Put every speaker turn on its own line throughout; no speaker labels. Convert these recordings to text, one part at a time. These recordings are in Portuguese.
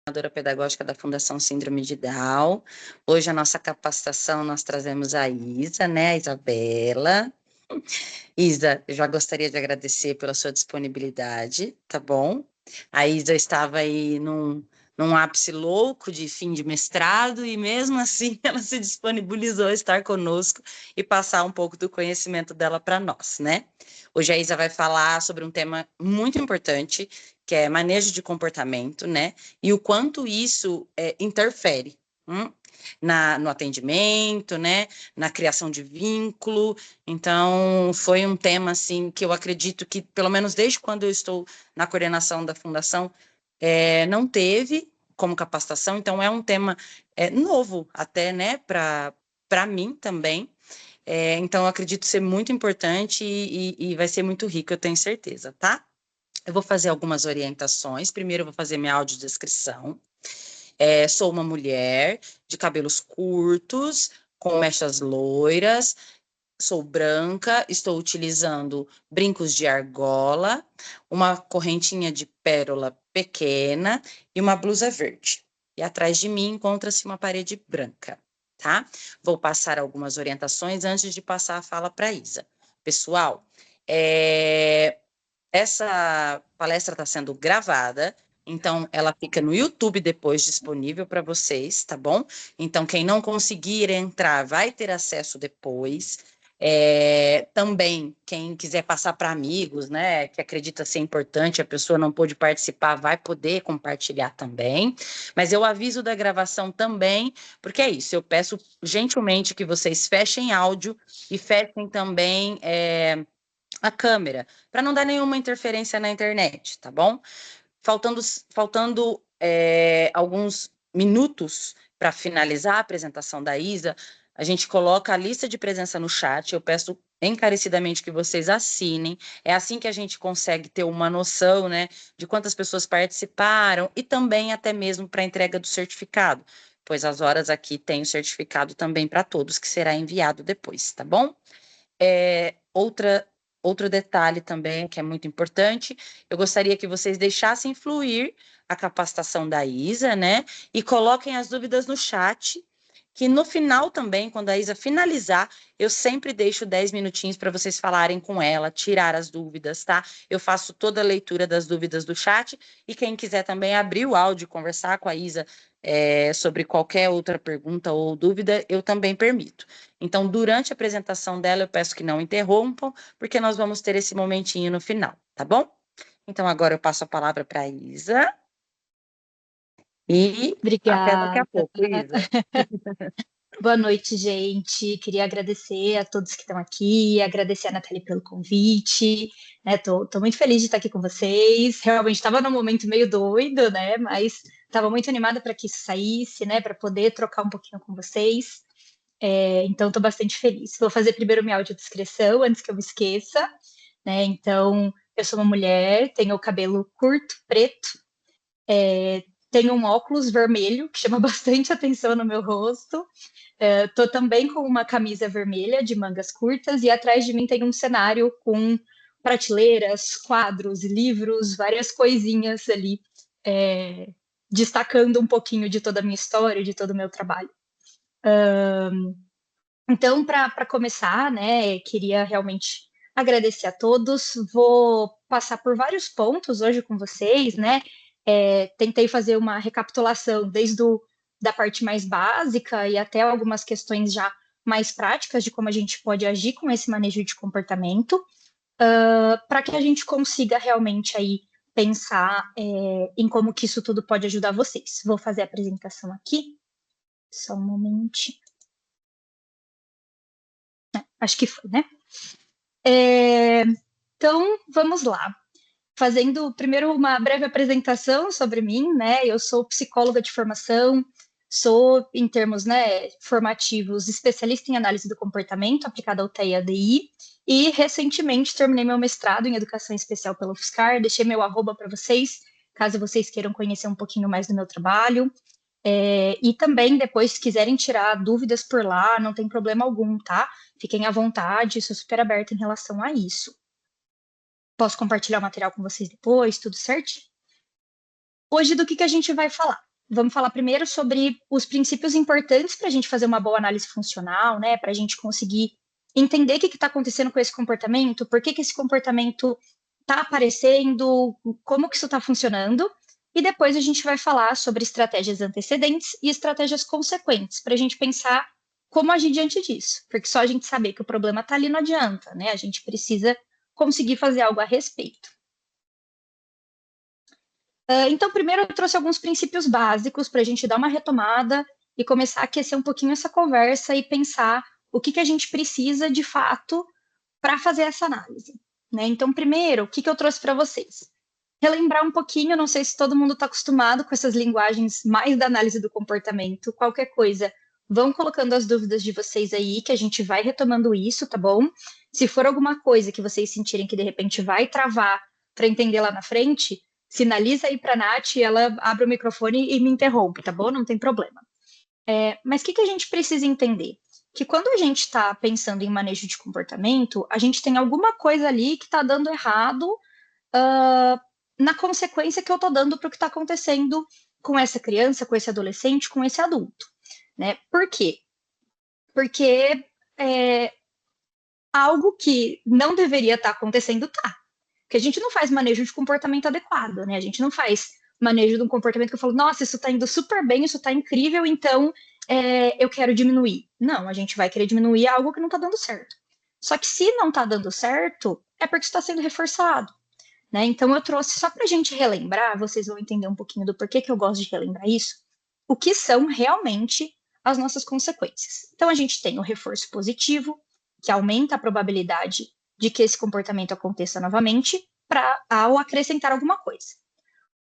coordenadora pedagógica da Fundação Síndrome de Down. Hoje a nossa capacitação nós trazemos a Isa, né, a Isabela. Isa, eu já gostaria de agradecer pela sua disponibilidade, tá bom? A Isa estava aí num ápice louco de fim de mestrado e mesmo assim ela se disponibilizou a estar conosco e passar um pouco do conhecimento dela para nós, né? Hoje a Isa vai falar sobre um tema muito importante, que é manejo de comportamento, né? E o quanto isso interfere no atendimento, né? Na criação de vínculo. Então, foi um tema, assim, que eu acredito que, pelo menos desde quando eu estou na coordenação da fundação, não teve como capacitação, então é um tema novo até, né, para mim também. Então, eu acredito ser muito importante e vai ser muito rico, eu tenho certeza, tá? Eu vou fazer algumas orientações. Primeiro, eu vou fazer minha audiodescrição. Sou uma mulher de cabelos curtos, com mechas loiras, sou branca, estou utilizando brincos de argola, uma correntinha de pérola pequena e uma blusa verde. E atrás de mim encontra-se uma parede branca, tá? Vou passar algumas orientações antes de passar a fala para a Isa. Pessoal, essa palestra está sendo gravada, então ela fica no YouTube depois disponível para vocês, tá bom? Então, quem não conseguir entrar vai ter acesso depois. Também, quem quiser passar para amigos, né, que acredita ser importante, a pessoa não pôde participar, vai poder compartilhar também. Mas eu aviso da gravação também, porque é isso, eu peço gentilmente que vocês fechem áudio e fechem também a câmera, para não dar nenhuma interferência na internet, tá bom? Faltando alguns minutos para finalizar a apresentação da Isa, a gente coloca a lista de presença no chat, eu peço encarecidamente que vocês assinem, é assim que a gente consegue ter uma noção, né, de quantas pessoas participaram e também até mesmo para a entrega do certificado, pois as horas aqui tem o certificado também para todos, que será enviado depois, tá bom? Outro detalhe também que é muito importante, eu gostaria que vocês deixassem fluir a capacitação da Isa, né? E coloquem as dúvidas no chat, que no final também, quando a Isa finalizar, eu sempre deixo 10 minutinhos para vocês falarem com ela, tirar as dúvidas, tá? Eu faço toda a leitura das dúvidas do chat, e quem quiser também abrir o áudio e conversar com a Isa sobre qualquer outra pergunta ou dúvida, eu também permito. Então, durante a apresentação dela, eu peço que não interrompam, porque nós vamos ter esse momentinho no final, tá bom? Então, agora eu passo a palavra para a Isa. E até daqui
Obrigada.
a pouco, Isa.
Boa noite, gente. Queria agradecer a todos que estão aqui, agradecer a Nathalie pelo convite. Tô muito feliz de estar aqui com vocês. Realmente estava num momento meio doido, né? Mas estava muito animada para que isso saísse, né? Para poder trocar um pouquinho com vocês. Então, estou bastante feliz. Vou fazer primeiro minha audiodescrição, antes que eu me esqueça, né? Então, eu sou uma mulher, tenho o cabelo curto, preto, tenho um óculos vermelho, que chama bastante atenção no meu rosto. Tô também com uma camisa vermelha de mangas curtas e atrás de mim tem um cenário com prateleiras, quadros, livros, várias coisinhas ali, destacando um pouquinho de toda a minha história, de todo o meu trabalho. Então, para começar, né, queria realmente agradecer a todos. Vou passar por vários pontos hoje com vocês, né? Tentei fazer uma recapitulação da parte mais básica e até algumas questões já mais práticas de como a gente pode agir com esse manejo de comportamento, para que a gente consiga realmente aí pensar em como que isso tudo pode ajudar vocês. Vou fazer a apresentação aqui. Só um momentinho. Acho que foi, né? Então, vamos lá. Fazendo primeiro uma breve apresentação sobre mim, né? Eu sou psicóloga de formação, sou, em termos, né, formativos, especialista em análise do comportamento aplicada ao TI e ADI, e recentemente terminei meu mestrado em educação especial pela UFSCar, deixei meu arroba para vocês, caso vocês queiram conhecer um pouquinho mais do meu trabalho. E também, depois, se quiserem tirar dúvidas por lá, não tem problema algum, tá? Fiquem à vontade, sou super aberta em relação a isso. Posso compartilhar o material com vocês depois, tudo certo? Hoje, do que a gente vai falar? vamos falar primeiro sobre os princípios importantes para a gente fazer uma boa análise funcional, né? Para a gente conseguir entender o que está acontecendo com esse comportamento, por que esse comportamento está aparecendo, como que isso está funcionando. E depois a gente vai falar sobre estratégias antecedentes e estratégias consequentes, para a gente pensar como agir diante disso. Porque só a gente saber que o problema está ali não adianta, né? A gente precisa conseguir fazer algo a respeito. Então, primeiro eu trouxe alguns princípios básicos para a gente dar uma retomada e começar a aquecer um pouquinho essa conversa e pensar o que a gente precisa, de fato, para fazer essa análise. Né? Então, primeiro, o que eu trouxe para vocês? Relembrar um pouquinho, não sei se todo mundo está acostumado com essas linguagens mais da análise do comportamento, qualquer coisa, vão colocando as dúvidas de vocês aí, que a gente vai retomando isso, tá bom? Se for alguma coisa que vocês sentirem que de repente vai travar para entender lá na frente, sinaliza aí para a Nath e ela abre o microfone e me interrompe, tá bom? Não tem problema. Mas o que a gente precisa entender? Que quando a gente está pensando em manejo de comportamento, a gente tem alguma coisa ali que está dando errado na consequência que eu estou dando para o que está acontecendo com essa criança, com esse adolescente, com esse adulto. Né? Por quê? Porque algo que não deveria estar acontecendo está. Porque a gente não faz manejo de comportamento adequado, né? A gente não faz manejo de um comportamento que eu falo, nossa, isso está indo super bem, isso está incrível, então eu quero diminuir. Não, a gente vai querer diminuir algo que não está dando certo. Só que se não está dando certo, é porque está sendo reforçado. Né? Então eu trouxe só para a gente relembrar, vocês vão entender um pouquinho do porquê que eu gosto de relembrar isso, o que são realmente as nossas consequências. Então a gente tem o reforço positivo, que aumenta a probabilidade de que esse comportamento aconteça novamente ao acrescentar alguma coisa.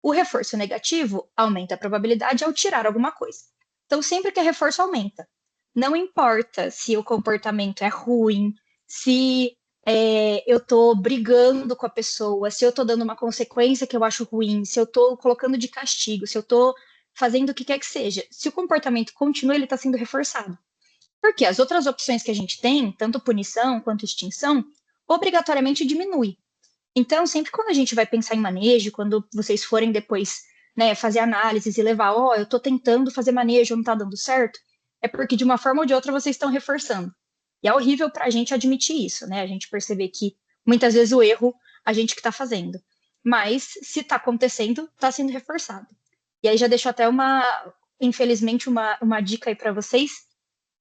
O reforço negativo aumenta a probabilidade ao tirar alguma coisa. Então, sempre que o reforço aumenta, não importa se o comportamento é ruim, se eu estou brigando com a pessoa, se eu estou dando uma consequência que eu acho ruim, se eu estou colocando de castigo, se eu estou fazendo o que quer que seja, se o comportamento continua, ele está sendo reforçado. Porque as outras opções que a gente tem, tanto punição quanto extinção, obrigatoriamente diminui. Então, sempre quando a gente vai pensar em manejo, quando vocês forem depois fazer análises e levar, eu estou tentando fazer manejo, não está dando certo, é porque de uma forma ou de outra vocês estão reforçando. E é horrível para a gente admitir isso, né? A gente perceber que muitas vezes o erro a gente que está fazendo. Mas se está acontecendo, está sendo reforçado. E aí já deixo até infelizmente, uma dica aí para vocês,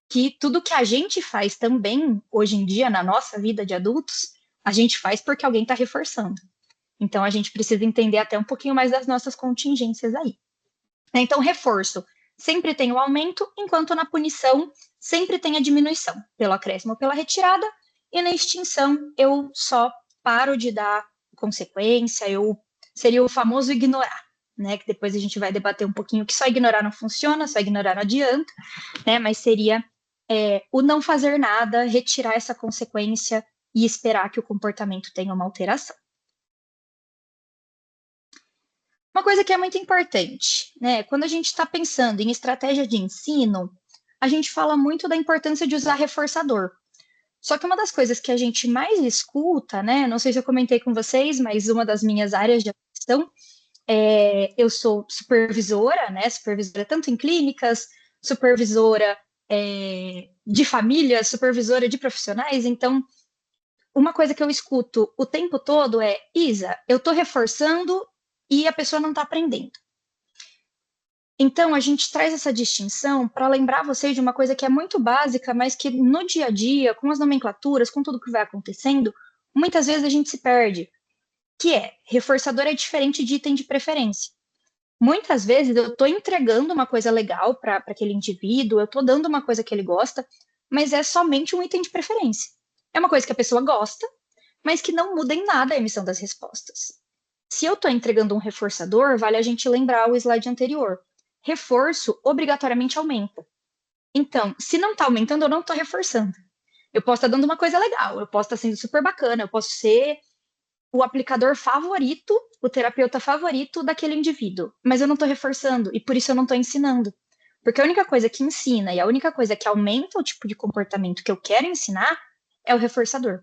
que tudo que a gente faz também, hoje em dia, na nossa vida de adultos, a gente faz porque alguém está reforçando. Então, a gente precisa entender até um pouquinho mais das nossas contingências aí. Então, reforço sempre tem o aumento, enquanto na punição sempre tem a diminuição, pelo acréscimo ou pela retirada, e na extinção eu só paro de dar consequência, seria o famoso ignorar, né? Que depois a gente vai debater um pouquinho que só ignorar não funciona, só ignorar não adianta, né? Mas seria o não fazer nada, retirar essa consequência e esperar que o comportamento tenha uma alteração. Uma coisa que é muito importante, né? Quando a gente está pensando em estratégia de ensino, a gente fala muito da importância de usar reforçador. Só que uma das coisas que a gente mais escuta, né? Não sei se eu comentei com vocês, mas uma das minhas áreas de atuação, eu sou supervisora, né? Supervisora tanto em clínicas, supervisora de família, supervisora de profissionais. Então, uma coisa que eu escuto o tempo todo é: Isa, eu estou reforçando e a pessoa não está aprendendo. Então, a gente traz essa distinção para lembrar vocês de uma coisa que é muito básica, mas que no dia a dia, com as nomenclaturas, com tudo que vai acontecendo, muitas vezes a gente se perde, que reforçador é diferente de item de preferência. Muitas vezes eu estou entregando uma coisa legal para aquele indivíduo, eu estou dando uma coisa que ele gosta, mas é somente um item de preferência. É uma coisa que a pessoa gosta, mas que não muda em nada a emissão das respostas. Se eu estou entregando um reforçador, vale a gente lembrar o slide anterior. Reforço obrigatoriamente aumenta. Então, se não está aumentando, eu não estou reforçando. Eu posso estar dando uma coisa legal, eu posso estar sendo super bacana, eu posso ser o aplicador favorito, o terapeuta favorito daquele indivíduo, mas eu não estou reforçando e por isso eu não estou ensinando. Porque a única coisa que ensina e a única coisa que aumenta o tipo de comportamento que eu quero ensinar é o reforçador.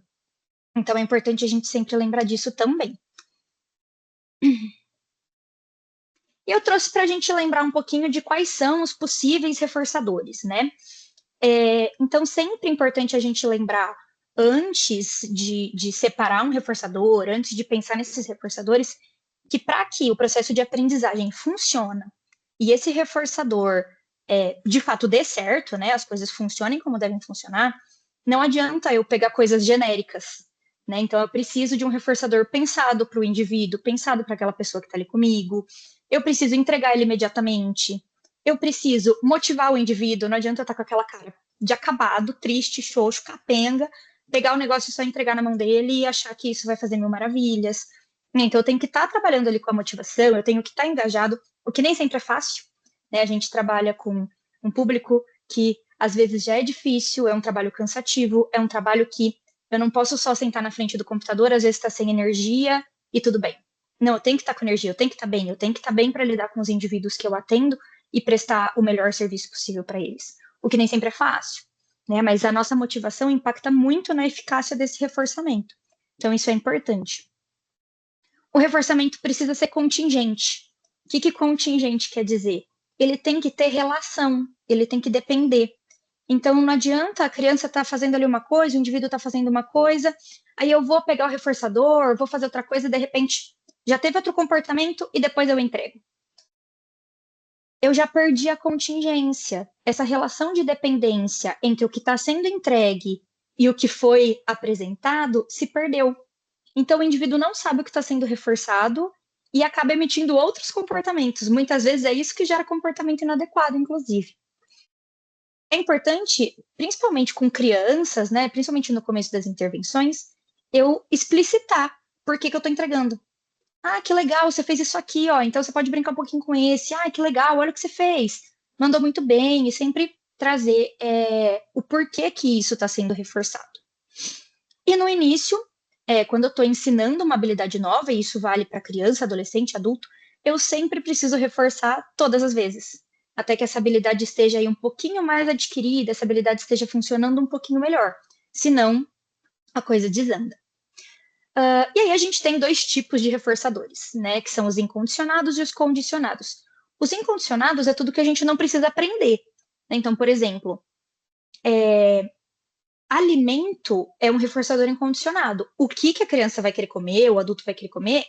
Então é importante a gente sempre lembrar disso também. E eu trouxe para a gente lembrar um pouquinho de quais são os possíveis reforçadores, né? Então, sempre é importante a gente lembrar, antes de separar um reforçador, antes de pensar nesses reforçadores, que para que o processo de aprendizagem funcione e esse reforçador, de fato, dê certo, né, as coisas funcionem como devem funcionar, não adianta eu pegar coisas genéricas, né? Então, eu preciso de um reforçador pensado para o indivíduo, pensado para aquela pessoa que está ali comigo, eu preciso entregar ele imediatamente, eu preciso motivar o indivíduo, não adianta eu estar com aquela cara de acabado, triste, xoxo, capenga, pegar o negócio e só entregar na mão dele e achar que isso vai fazer mil maravilhas. Então, eu tenho que estar trabalhando ali com a motivação, eu tenho que estar engajado, o que nem sempre é fácil, né? A gente trabalha com um público que às vezes já é difícil, é um trabalho cansativo, é um trabalho que eu não posso só sentar na frente do computador, às vezes está sem energia e tudo bem. Não, eu tenho que estar com energia, eu tenho que estar bem, eu tenho que estar bem para lidar com os indivíduos que eu atendo e prestar o melhor serviço possível para eles. O que nem sempre é fácil, né? Mas a nossa motivação impacta muito na eficácia desse reforçamento. Então, isso é importante. O reforçamento precisa ser contingente. O que contingente quer dizer? Ele tem que ter relação, ele tem que depender. Então, não adianta a criança estar fazendo ali uma coisa, o indivíduo está fazendo uma coisa, aí eu vou pegar o reforçador, vou fazer outra coisa, e de repente já teve outro comportamento e depois eu entrego. Eu já perdi a contingência. Essa relação de dependência entre o que está sendo entregue e o que foi apresentado se perdeu. Então, o indivíduo não sabe o que está sendo reforçado e acaba emitindo outros comportamentos. Muitas vezes é isso que gera comportamento inadequado, inclusive. É importante, principalmente com crianças, né, principalmente no começo das intervenções, eu explicitar por que eu estou entregando. Ah, que legal, você fez isso aqui, ó, então você pode brincar um pouquinho com esse. Ah, que legal, olha o que você fez. Mandou muito bem, e sempre trazer o porquê que isso está sendo reforçado. E no início, quando eu estou ensinando uma habilidade nova, e isso vale para criança, adolescente, adulto, eu sempre preciso reforçar todas as vezes, até que essa habilidade esteja aí um pouquinho mais adquirida, essa habilidade esteja funcionando um pouquinho melhor. Senão, a coisa desanda. E aí a gente tem dois tipos de reforçadores, né? Que são os incondicionados e os condicionados. Os incondicionados é tudo que a gente não precisa aprender. Né? Então, por exemplo, alimento é um reforçador incondicionado. O que a criança vai querer comer, o adulto vai querer comer,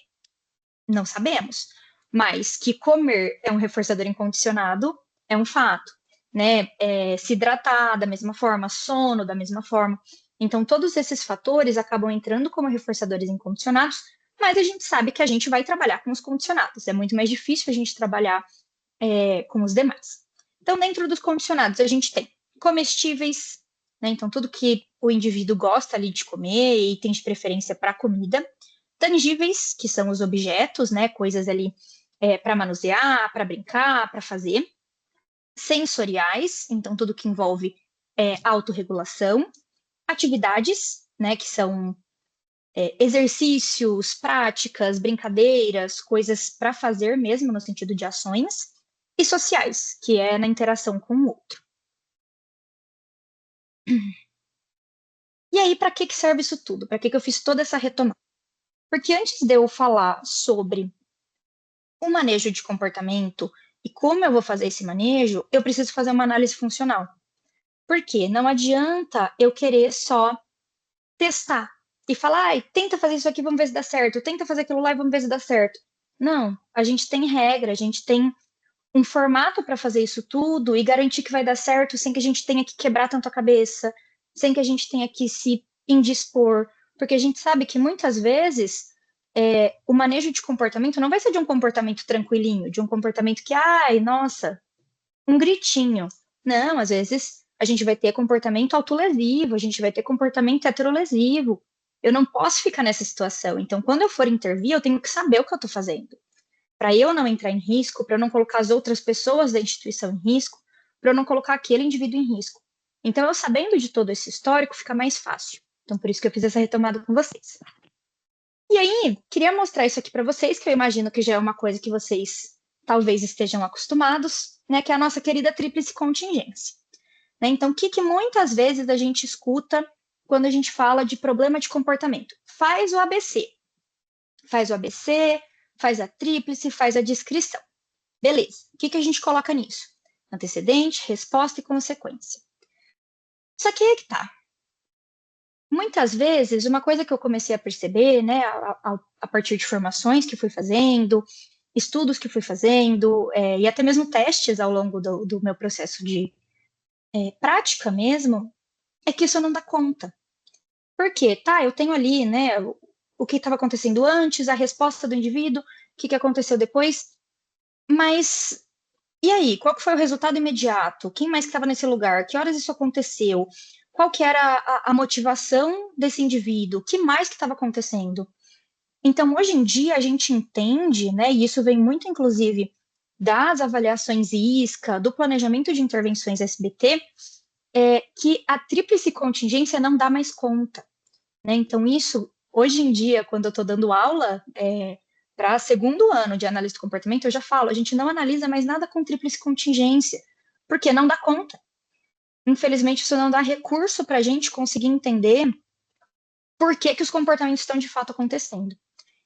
não sabemos. Mas que comer é um reforçador incondicionado é um fato. Né? Se hidratar da mesma forma, sono da mesma forma. Então, todos esses fatores acabam entrando como reforçadores incondicionados, mas a gente sabe que a gente vai trabalhar com os condicionados. É muito mais difícil a gente trabalhar com os demais. Então, dentro dos condicionados, a gente tem comestíveis, né? Então, tudo que o indivíduo gosta ali de comer e tem de preferência para comida. Tangíveis, que são os objetos, né? Coisas ali para manusear, para brincar, para fazer. Sensoriais, então tudo que envolve autorregulação. Atividades, né? Que são exercícios, práticas, brincadeiras, coisas para fazer mesmo, no sentido de ações. E sociais, que é na interação com o outro. E aí, para que serve isso tudo? Para que eu fiz toda essa retomada? Porque antes de eu falar sobre o manejo de comportamento e como eu vou fazer esse manejo, eu preciso fazer uma análise funcional. Por quê? Não adianta eu querer só testar e falar, tenta fazer isso aqui, vamos ver se dá certo, tenta fazer aquilo lá e vamos ver se dá certo. Não, a gente tem regra, a gente tem um formato para fazer isso tudo e garantir que vai dar certo sem que a gente tenha que quebrar tanto a cabeça, sem que a gente tenha que se indispor, porque a gente sabe que muitas vezes o manejo de comportamento não vai ser de um comportamento tranquilinho, de um comportamento que, ai, nossa, um gritinho. Não, às vezes a gente vai ter comportamento autolesivo, a gente vai ter comportamento heterolesivo. Eu não posso ficar nessa situação. Então, quando eu for intervir, eu tenho que saber o que eu estou fazendo. Para eu não entrar em risco, para eu não colocar as outras pessoas da instituição em risco, para eu não colocar aquele indivíduo em risco. Então, eu sabendo de todo esse histórico, fica mais fácil. Então, por isso que eu fiz essa retomada com vocês. E aí, queria mostrar isso aqui para vocês, que eu imagino que já é uma coisa que vocês talvez estejam acostumados, né, que é a nossa querida tríplice contingência. Né? Então, o que muitas vezes a gente escuta quando a gente fala de problema de comportamento? Faz o ABC. Faz o ABC, faz a tríplice, faz a descrição. Beleza, o que a gente coloca nisso? Antecedente, resposta e consequência. Só que aí que tá. Muitas vezes, uma coisa que eu comecei a perceber, né, a partir de formações que fui fazendo, estudos que fui fazendo, e até mesmo testes ao longo do meu processo de prática mesmo, é que isso não dá conta. Por quê? Tá, eu tenho ali, né, o que estava acontecendo antes, a resposta do indivíduo, o que aconteceu depois, mas e aí, qual que foi o resultado imediato? Quem mais que estava nesse lugar? Que horas isso aconteceu? Qual que era a motivação desse indivíduo? O que mais que estava acontecendo? Então, hoje em dia, a gente entende, né, e isso vem muito, inclusive, das avaliações ISCA, do planejamento de intervenções SBT, que a tríplice contingência não dá mais conta. Né? Então, isso, hoje em dia, quando eu estou dando aula para segundo ano de análise do comportamento, eu já falo, a gente não analisa mais nada com tríplice contingência, porque não dá conta. Infelizmente, isso não dá recurso para a gente conseguir entender por que os comportamentos estão de fato acontecendo.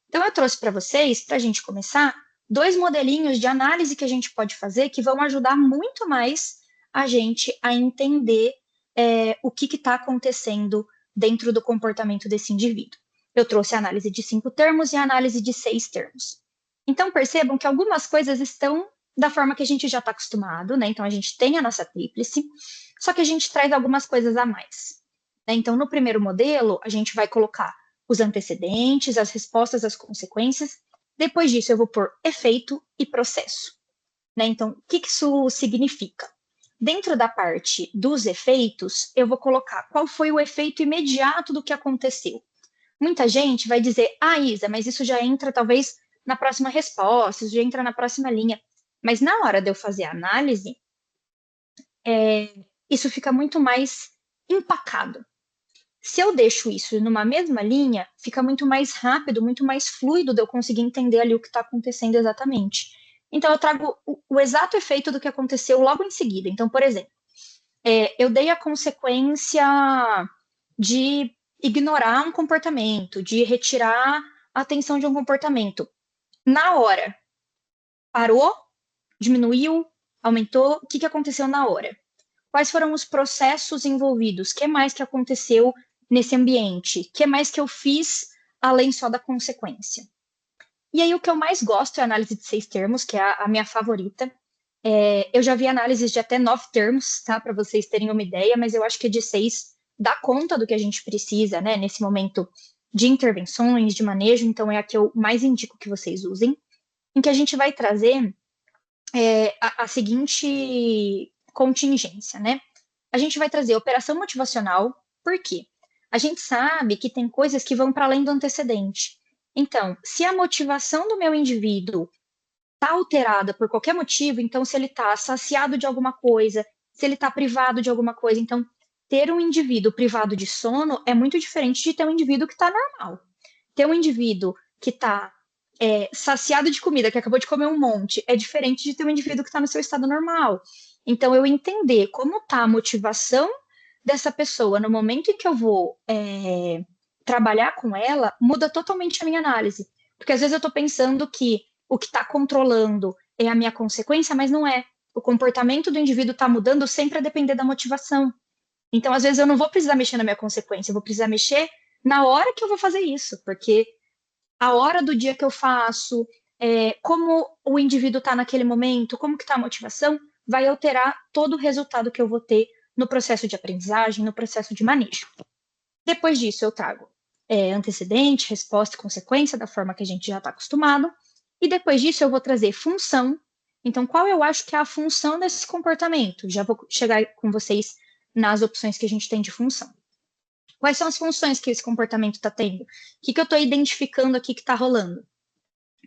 Então, eu trouxe para vocês, para a gente começar, 2 modelinhos de análise que a gente pode fazer que vão ajudar muito mais a gente a entender o que está acontecendo dentro do comportamento desse indivíduo. Eu trouxe a análise de 5 termos e a análise de 6 termos. Então, percebam que algumas coisas estão da forma que a gente já está acostumado, né? Então, a gente tem a nossa tríplice, só que a gente traz algumas coisas a mais. Né? Então, no primeiro modelo, a gente vai colocar os antecedentes, as respostas, as consequências. Depois disso, eu vou pôr efeito e processo. Né? Então, o que isso significa? Dentro da parte dos efeitos, eu vou colocar qual foi o efeito imediato do que aconteceu. Muita gente vai dizer, Isa, mas isso já entra talvez na próxima resposta, isso já entra na próxima linha. Mas na hora de eu fazer a análise, isso fica muito mais empacado. Se eu deixo isso numa mesma linha, fica muito mais rápido, muito mais fluido de eu conseguir entender ali o que está acontecendo exatamente. Então, eu trago o exato efeito do que aconteceu logo em seguida. Então, por exemplo, eu dei a consequência de ignorar um comportamento, de retirar a atenção de um comportamento. Na hora, parou, diminuiu, aumentou, o que aconteceu na hora? Quais foram os processos envolvidos? O que mais que aconteceu nesse ambiente? O que mais que eu fiz além só da consequência? E aí o que eu mais gosto é a análise de 6 termos, que é a minha favorita. Eu já vi análises de até 9 termos, tá? Para vocês terem uma ideia, mas eu acho que de 6 dá conta do que a gente precisa, né? Nesse momento de intervenções, de manejo, então é a que eu mais indico que vocês usem, em que a gente vai trazer a seguinte contingência, né? A gente vai trazer operação motivacional, por quê? A gente sabe que tem coisas que vão para além do antecedente. Então, se a motivação do meu indivíduo está alterada por qualquer motivo, então se ele está saciado de alguma coisa, se ele está privado de alguma coisa, então ter um indivíduo privado de sono é muito diferente de ter um indivíduo que está normal. Ter um indivíduo que está saciado de comida, que acabou de comer um monte, é diferente de ter um indivíduo que está no seu estado normal. Então, eu entender como está a motivação dessa pessoa no momento em que eu vou trabalhar com ela, muda totalmente a minha análise. Porque às vezes eu estou pensando que o que está controlando é a minha consequência, mas não é. O comportamento do indivíduo está mudando sempre a depender da motivação. Então, às vezes, eu não vou precisar mexer na minha consequência, eu vou precisar mexer na hora que eu vou fazer isso, porque a hora do dia que eu faço, como o indivíduo está naquele momento, como que está a motivação, vai alterar todo o resultado que eu vou ter no processo de aprendizagem, no processo de manejo. Depois disso, eu trago antecedente, resposta e consequência, da forma que a gente já está acostumado. E depois disso, eu vou trazer função. Então, qual eu acho que é a função desse comportamento? Já vou chegar com vocês nas opções que a gente tem de função. Quais são as funções que esse comportamento está tendo? O que eu estou identificando aqui que está rolando?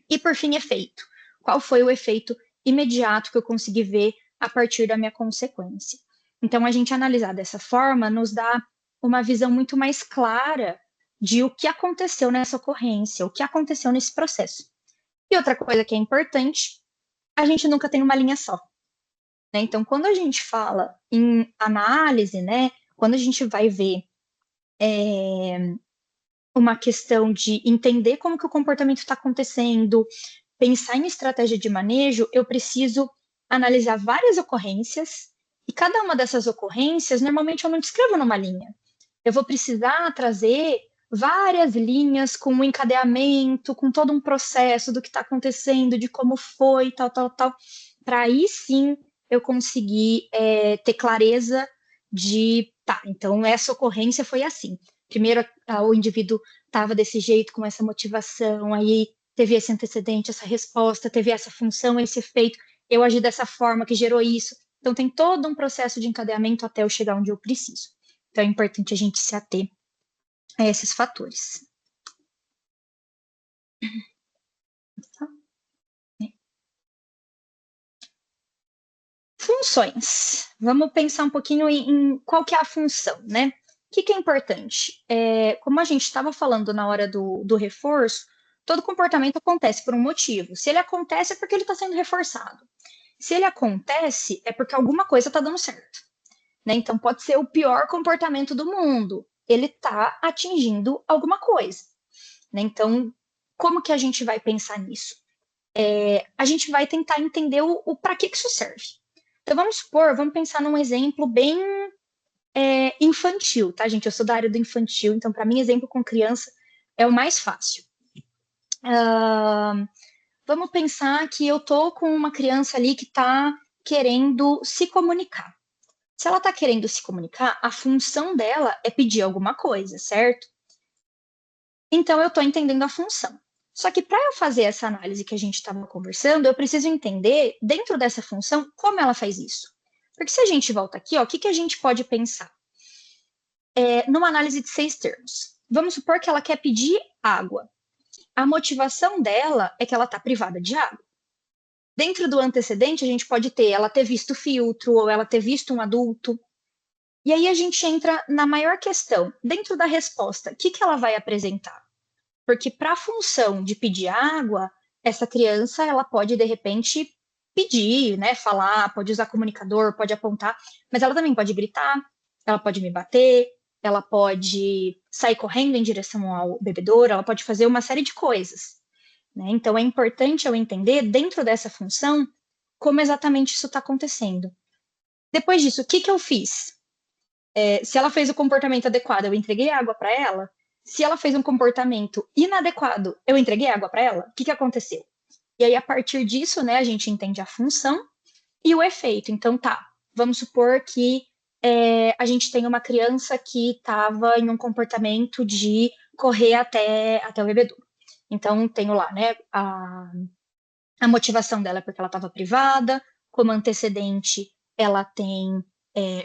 E, por fim, efeito. Qual foi o efeito imediato que eu consegui ver a partir da minha consequência? Então, a gente analisar dessa forma nos dá uma visão muito mais clara de o que aconteceu nessa ocorrência, o que aconteceu nesse processo. E outra coisa que é importante, a gente nunca tem uma linha só. Né? Então, quando a gente fala em análise, né, quando a gente vai ver uma questão de entender como que o comportamento está acontecendo, pensar em estratégia de manejo, eu preciso analisar várias ocorrências, e cada uma dessas ocorrências, normalmente eu não descrevo numa linha. Eu vou precisar trazer várias linhas com um encadeamento, com todo um processo do que está acontecendo, de como foi, tal, para aí sim eu conseguir ter clareza de, tá, então essa ocorrência foi assim. Primeiro, o indivíduo estava desse jeito, com essa motivação, aí teve esse antecedente, essa resposta, teve essa função, esse efeito, eu agi dessa forma que gerou isso. Então, tem todo um processo de encadeamento até eu chegar onde eu preciso. Então, é importante a gente se ater a esses fatores. Funções. Vamos pensar um pouquinho em qual que é a função, né? O que é importante? Como a gente estava falando na hora do reforço, todo comportamento acontece por um motivo. Se ele acontece, é porque ele está sendo reforçado. Se ele acontece, é porque alguma coisa está dando certo. Né? Então, pode ser o pior comportamento do mundo. Ele está atingindo alguma coisa. Né? Então, como que a gente vai pensar nisso? A gente vai tentar entender o para que isso serve. Então, vamos pensar num exemplo bem infantil, tá, gente? Eu sou da área do infantil, então, para mim, exemplo com criança é o mais fácil. Vamos pensar que eu tô com uma criança ali que está querendo se comunicar. Se ela está querendo se comunicar, a função dela é pedir alguma coisa, certo? Então, eu estou entendendo a função. Só que para eu fazer essa análise que a gente estava conversando, eu preciso entender, dentro dessa função, como ela faz isso. Porque se a gente volta aqui, ó, o que a gente pode pensar? Numa análise de 6 termos. Vamos supor que ela quer pedir água. A motivação dela é que ela está privada de água. Dentro do antecedente, a gente pode ter ela ter visto filtro, ou ela ter visto um adulto. E aí a gente entra na maior questão. Dentro da resposta, o que ela vai apresentar? Porque para a função de pedir água, essa criança ela pode, de repente, pedir, né, falar, pode usar comunicador, pode apontar, mas ela também pode gritar, ela pode me bater, ela pode sair correndo em direção ao bebedouro, ela pode fazer uma série de coisas. Né? Então, é importante eu entender, dentro dessa função, como exatamente isso está acontecendo. Depois disso, o que eu fiz? Se ela fez o comportamento adequado, eu entreguei água para ela. Se ela fez um comportamento inadequado, eu entreguei água para ela. O que aconteceu? E aí, a partir disso, né, a gente entende a função e o efeito. Então, tá, vamos supor que a gente tem uma criança que estava em um comportamento de correr até o bebedouro. Então, tenho lá, né, a motivação dela é porque ela estava privada, como antecedente, ela tem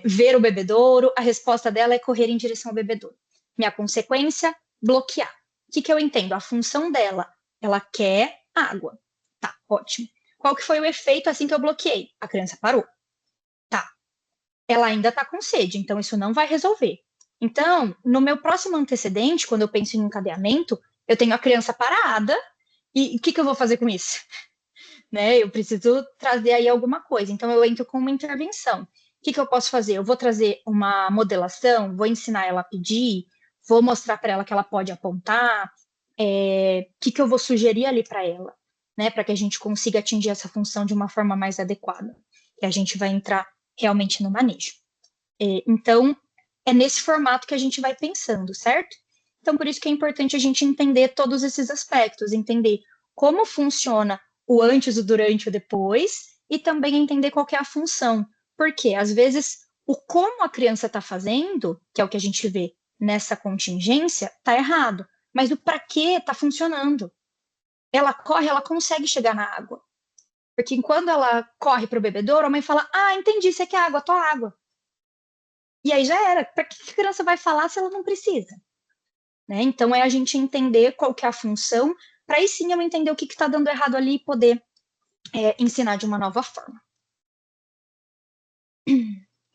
ver o bebedouro, a resposta dela é correr em direção ao bebedouro. Minha consequência, bloquear. O que eu entendo? A função dela, ela quer água. Tá, ótimo. Qual que foi o efeito assim que eu bloqueei? A criança parou. Tá. Ela ainda tá com sede, então isso não vai resolver. Então, no meu próximo antecedente, quando eu penso em encadeamento, eu tenho a criança parada, e o que eu vou fazer com isso? Né? Eu preciso trazer aí alguma coisa. Então, eu entro com uma intervenção. O que eu posso fazer? Eu vou trazer uma modelação, vou ensinar ela a pedir, vou mostrar para ela que ela pode apontar, o que eu vou sugerir ali para ela, né? Para que a gente consiga atingir essa função de uma forma mais adequada. E a gente vai entrar realmente no manejo. Então, é nesse formato que a gente vai pensando, certo? Então, por isso que é importante a gente entender todos esses aspectos, entender como funciona o antes, o durante e o depois, e também entender qual que é a função. Porque, às vezes, o como a criança está fazendo, que é o que a gente vê nessa contingência, está errado. Mas o para que está funcionando. Ela corre, ela consegue chegar na água. Porque quando ela corre para o bebedouro, a mãe fala, entendi, você quer água, tua água. E aí já era. Para que a criança vai falar se ela não precisa? Né? Então, é a gente entender qual que é a função, para aí sim eu entender o que está dando errado ali e poder ensinar de uma nova forma.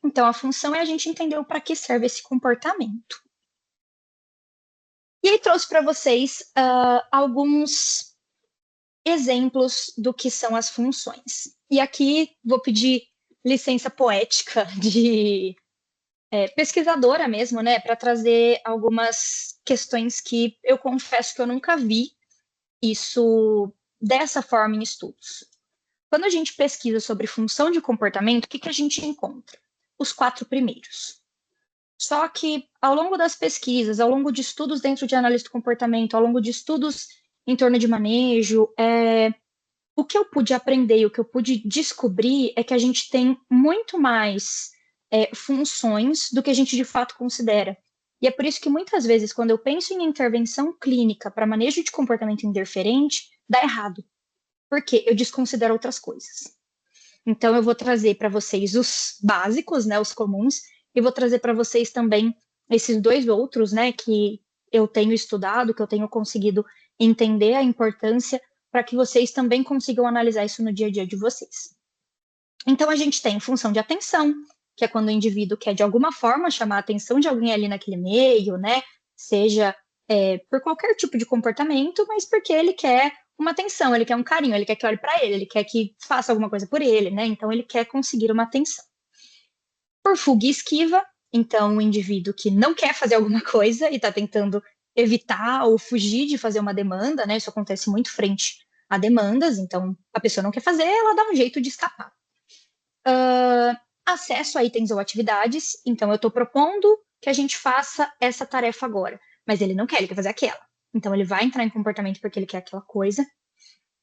Então, a função é a gente entender o para que serve esse comportamento. E aí trouxe para vocês alguns exemplos do que são as funções. E aqui vou pedir licença poética de pesquisadora mesmo, né, para trazer algumas questões que eu confesso que eu nunca vi isso dessa forma em estudos. Quando a gente pesquisa sobre função de comportamento, o que a gente encontra? Os 4 primeiros. Só que, ao longo das pesquisas, ao longo de estudos dentro de análise do comportamento, ao longo de estudos em torno de manejo, o que eu pude aprender e o que eu pude descobrir é que a gente tem muito mais funções do que a gente de fato considera. E é por isso que muitas vezes, quando eu penso em intervenção clínica para manejo de comportamento interferente, dá errado, porque eu desconsidero outras coisas. Então, eu vou trazer para vocês os básicos, né, os comuns, e vou trazer para vocês também esses 2 outros, né, que eu tenho estudado, que eu tenho conseguido entender a importância, para que vocês também consigam analisar isso no dia a dia de vocês. Então, a gente tem função de atenção, que é quando o indivíduo quer, de alguma forma, chamar a atenção de alguém ali naquele meio, né? Seja por qualquer tipo de comportamento, mas porque ele quer uma atenção, ele quer um carinho, ele quer que olhe para ele quer que faça alguma coisa por ele, né? Então, ele quer conseguir uma atenção. Por fuga e esquiva, então, o indivíduo que não quer fazer alguma coisa e está tentando evitar ou fugir de fazer uma demanda, né? Isso acontece muito frente a demandas, então a pessoa não quer fazer, ela dá um jeito de escapar. Acesso a itens ou atividades, então eu estou propondo que a gente faça essa tarefa agora, mas ele não quer, ele quer fazer aquela. Então ele vai entrar em comportamento porque ele quer aquela coisa.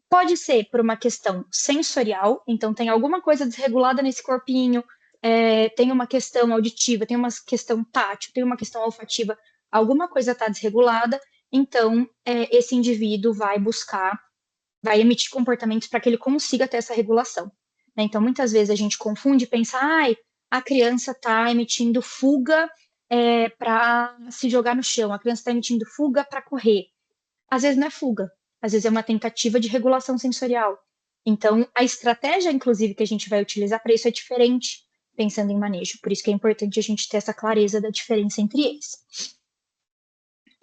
Pode ser por uma questão sensorial, então tem alguma coisa desregulada nesse corpinho, tem uma questão auditiva, tem uma questão tátil, tem uma questão olfativa, alguma coisa está desregulada, então esse indivíduo vai emitir comportamentos para que ele consiga ter essa regulação. Né? Então, muitas vezes a gente confunde e pensa, a criança está emitindo fuga para se jogar no chão, a criança está emitindo fuga para correr. Às vezes não é fuga, às vezes é uma tentativa de regulação sensorial. Então, a estratégia, inclusive, que a gente vai utilizar para isso é diferente, pensando em manejo. Por isso que é importante a gente ter essa clareza da diferença entre eles.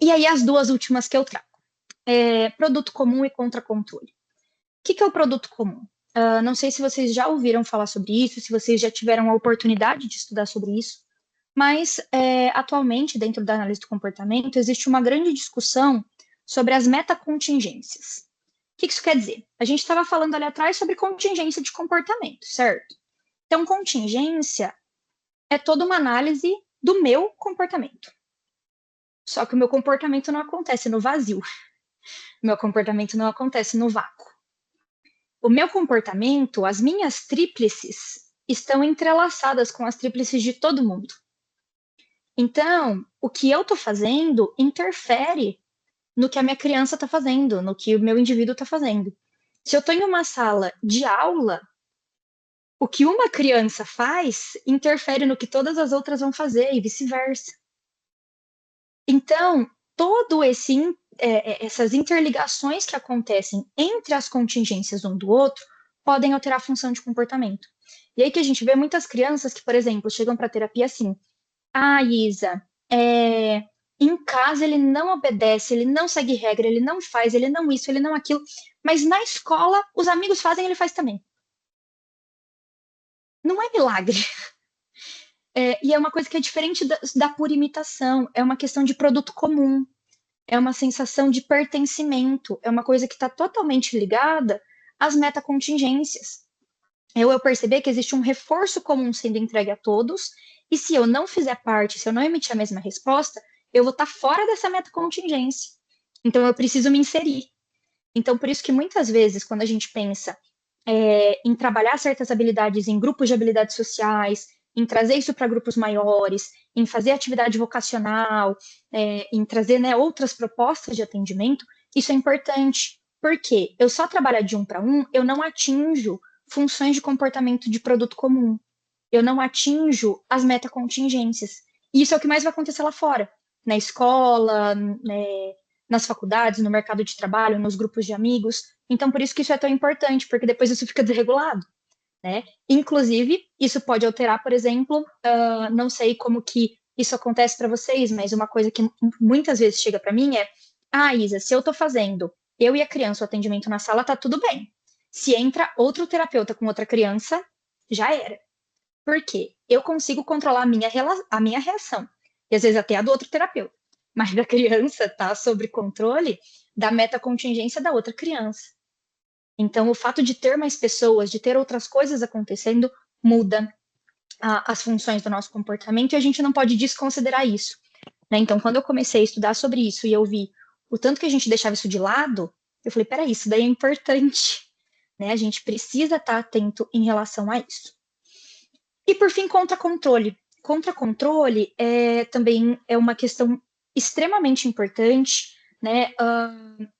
E aí, as 2 últimas que eu trago. Produto comum e contra-controle. O que é o produto comum? Não sei se vocês já ouviram falar sobre isso, se vocês já tiveram a oportunidade de estudar sobre isso, mas atualmente, dentro da análise do comportamento, existe uma grande discussão sobre as metacontingências. O que isso quer dizer? A gente estava falando ali atrás sobre contingência de comportamento, certo? Então, contingência é toda uma análise do meu comportamento. Só que o meu comportamento não acontece no vazio. O meu comportamento não acontece no vácuo. O meu comportamento, as minhas tríplices, estão entrelaçadas com as tríplices de todo mundo. Então, o que eu estou fazendo interfere no que a minha criança está fazendo, no que o meu indivíduo está fazendo. Se eu estou em uma sala de aula, o que uma criança faz interfere no que todas as outras vão fazer e vice-versa. Então, todo essas interligações que acontecem entre as contingências um do outro podem alterar a função de comportamento. E aí que a gente vê muitas crianças que, por exemplo, chegam para a terapia assim, Isa, em casa ele não obedece, ele não segue regra, ele não faz, ele não isso, ele não aquilo, mas na escola os amigos fazem, ele faz também. Não é milagre. E é uma coisa que é diferente da pura imitação, é uma questão de produto comum, é uma sensação de pertencimento, é uma coisa que está totalmente ligada às metacontingências. Eu perceber que existe um reforço comum sendo entregue a todos, e se eu não fizer parte, se eu não emitir a mesma resposta, eu vou estar fora dessa metacontingência. Então, eu preciso me inserir. Então, por isso que muitas vezes, quando a gente pensa em trabalhar certas habilidades em grupos de habilidades sociais, em trazer isso para grupos maiores, em fazer atividade vocacional, em trazer outras propostas de atendimento, isso é importante, porque eu só trabalhar de 1 para 1, eu não atinjo funções de comportamento de produto comum, eu não atinjo as metacontingências. E isso é o que mais vai acontecer lá fora, na escola, nas faculdades, no mercado de trabalho, nos grupos de amigos. Então, por isso que isso é tão importante, porque depois isso fica desregulado. Né? Inclusive, isso pode alterar, por exemplo, não sei como que isso acontece para vocês, mas uma coisa que muitas vezes chega para mim é: Isa, se eu estou fazendo eu e a criança o atendimento na sala, tá tudo bem. Se entra outro terapeuta com outra criança, já era. Por quê? Eu consigo controlar a minha reação, e às vezes até a do outro terapeuta, mas da criança está sob controle da metacontingência da outra criança. Então, o fato de ter mais pessoas, de ter outras coisas acontecendo, muda as funções do nosso comportamento e a gente não pode desconsiderar isso, né? Então, quando eu comecei a estudar sobre isso e eu vi o tanto que a gente deixava isso de lado, eu falei, peraí, isso daí é importante, né? A gente precisa estar atento em relação a isso. E, por fim, contra-controle. Contra-controle também é uma questão extremamente importante, né?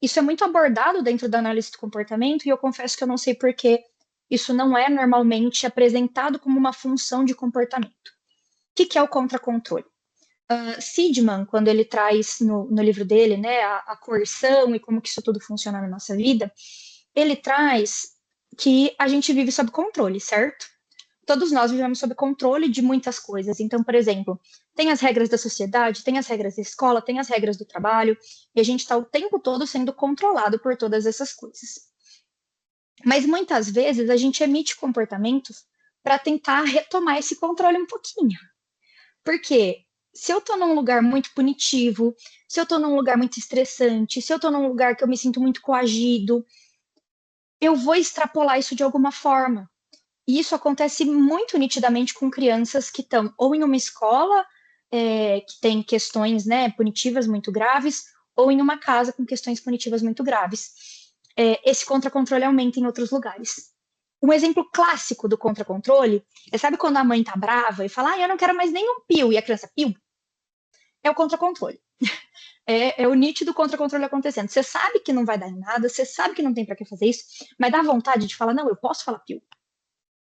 Isso é muito abordado dentro da análise do comportamento e eu confesso que eu não sei por que isso não é normalmente apresentado como uma função de comportamento. O que é o contra-controle? Seidman, quando ele traz no livro dele, né, a coerção e como que isso tudo funciona na nossa vida, ele traz que a gente vive sob controle, certo? Todos nós vivemos sob controle de muitas coisas. Então, por exemplo, tem as regras da sociedade, tem as regras da escola, tem as regras do trabalho, e a gente está o tempo todo sendo controlado por todas essas coisas. Mas muitas vezes a gente emite comportamentos para tentar retomar esse controle um pouquinho. Porque se eu estou num lugar muito punitivo, se eu estou num lugar muito estressante, se eu estou num lugar que eu me sinto muito coagido, eu vou extrapolar isso de alguma forma. E isso acontece muito nitidamente com crianças que estão ou em uma escola que tem questões, né, punitivas muito graves, ou em uma casa com questões punitivas muito graves. Esse contra-controle aumenta em outros lugares. Um exemplo clássico do contra-controle sabe quando a mãe tá brava e fala, eu não quero mais nenhum pio, e a criança, pio? É o contra-controle. É o nítido contra-controle acontecendo. Você sabe que não vai dar em nada, você sabe que não tem para que fazer isso, mas dá vontade de falar, não, eu posso falar pio,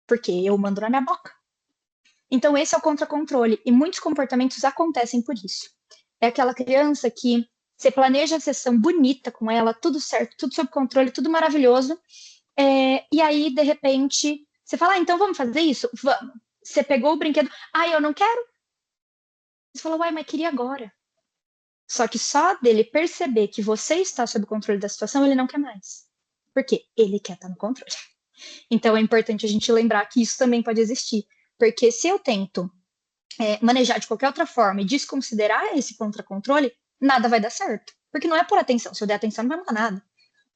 porque eu mando na minha boca. Então, esse é o contra-controle, e muitos comportamentos acontecem por isso. É aquela criança que você planeja a sessão bonita com ela, tudo certo, tudo sob controle, tudo maravilhoso, e aí, de repente, você fala, então vamos fazer isso? Vamos. Você pegou o brinquedo, eu não quero. Você falou, mas queria agora. Só que só dele perceber que você está sob controle da situação, ele não quer mais. Por quê? Ele quer estar no controle. Então é importante a gente lembrar que isso também pode existir. Porque se eu tento manejar de qualquer outra forma e desconsiderar esse contra-controle, nada vai dar certo. Porque não é por atenção. Se eu der atenção, não vai mudar nada.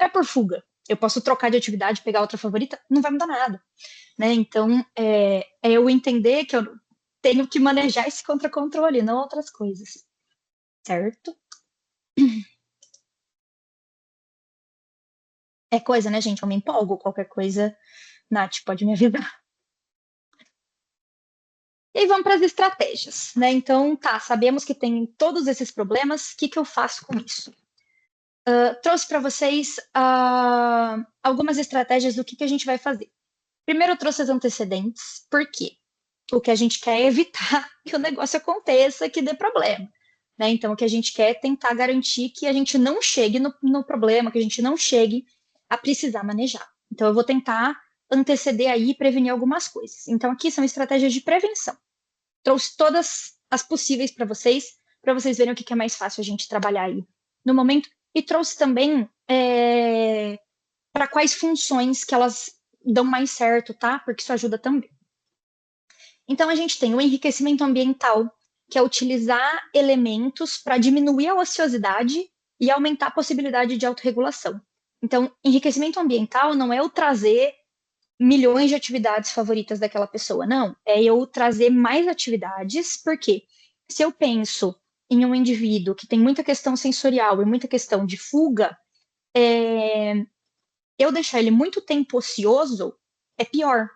Não é por fuga. Eu posso trocar de atividade, pegar outra favorita, não vai mudar nada. Né? Então, é eu entender que eu tenho que manejar esse contra-controle, não outras coisas. Certo? É coisa, né, gente? Eu me empolgo. Qualquer coisa, Nath, pode me avisar. E aí vamos para as estratégias, né? Então, sabemos que tem todos esses problemas, o que eu faço com isso? Trouxe para vocês algumas estratégias do que a gente vai fazer. Primeiro, eu trouxe as antecedentes, por quê? O que a gente quer é evitar que o negócio aconteça, que dê problema. Né? Então, o que a gente quer é tentar garantir que a gente não chegue no problema, que a gente não chegue a precisar manejar. Então, eu vou tentar anteceder aí e prevenir algumas coisas. Então, aqui são estratégias de prevenção. Trouxe todas as possíveis para vocês verem o que é mais fácil a gente trabalhar aí no momento. E trouxe também para quais funções que elas dão mais certo, tá? Porque isso ajuda também. Então, a gente tem o enriquecimento ambiental, que é utilizar elementos para diminuir a ociosidade e aumentar a possibilidade de autorregulação. Então, enriquecimento ambiental não é eu trazer milhões de atividades favoritas daquela pessoa, não. É eu trazer mais atividades, porque se eu penso em um indivíduo que tem muita questão sensorial e muita questão de fuga, eu deixar ele muito tempo ocioso é pior,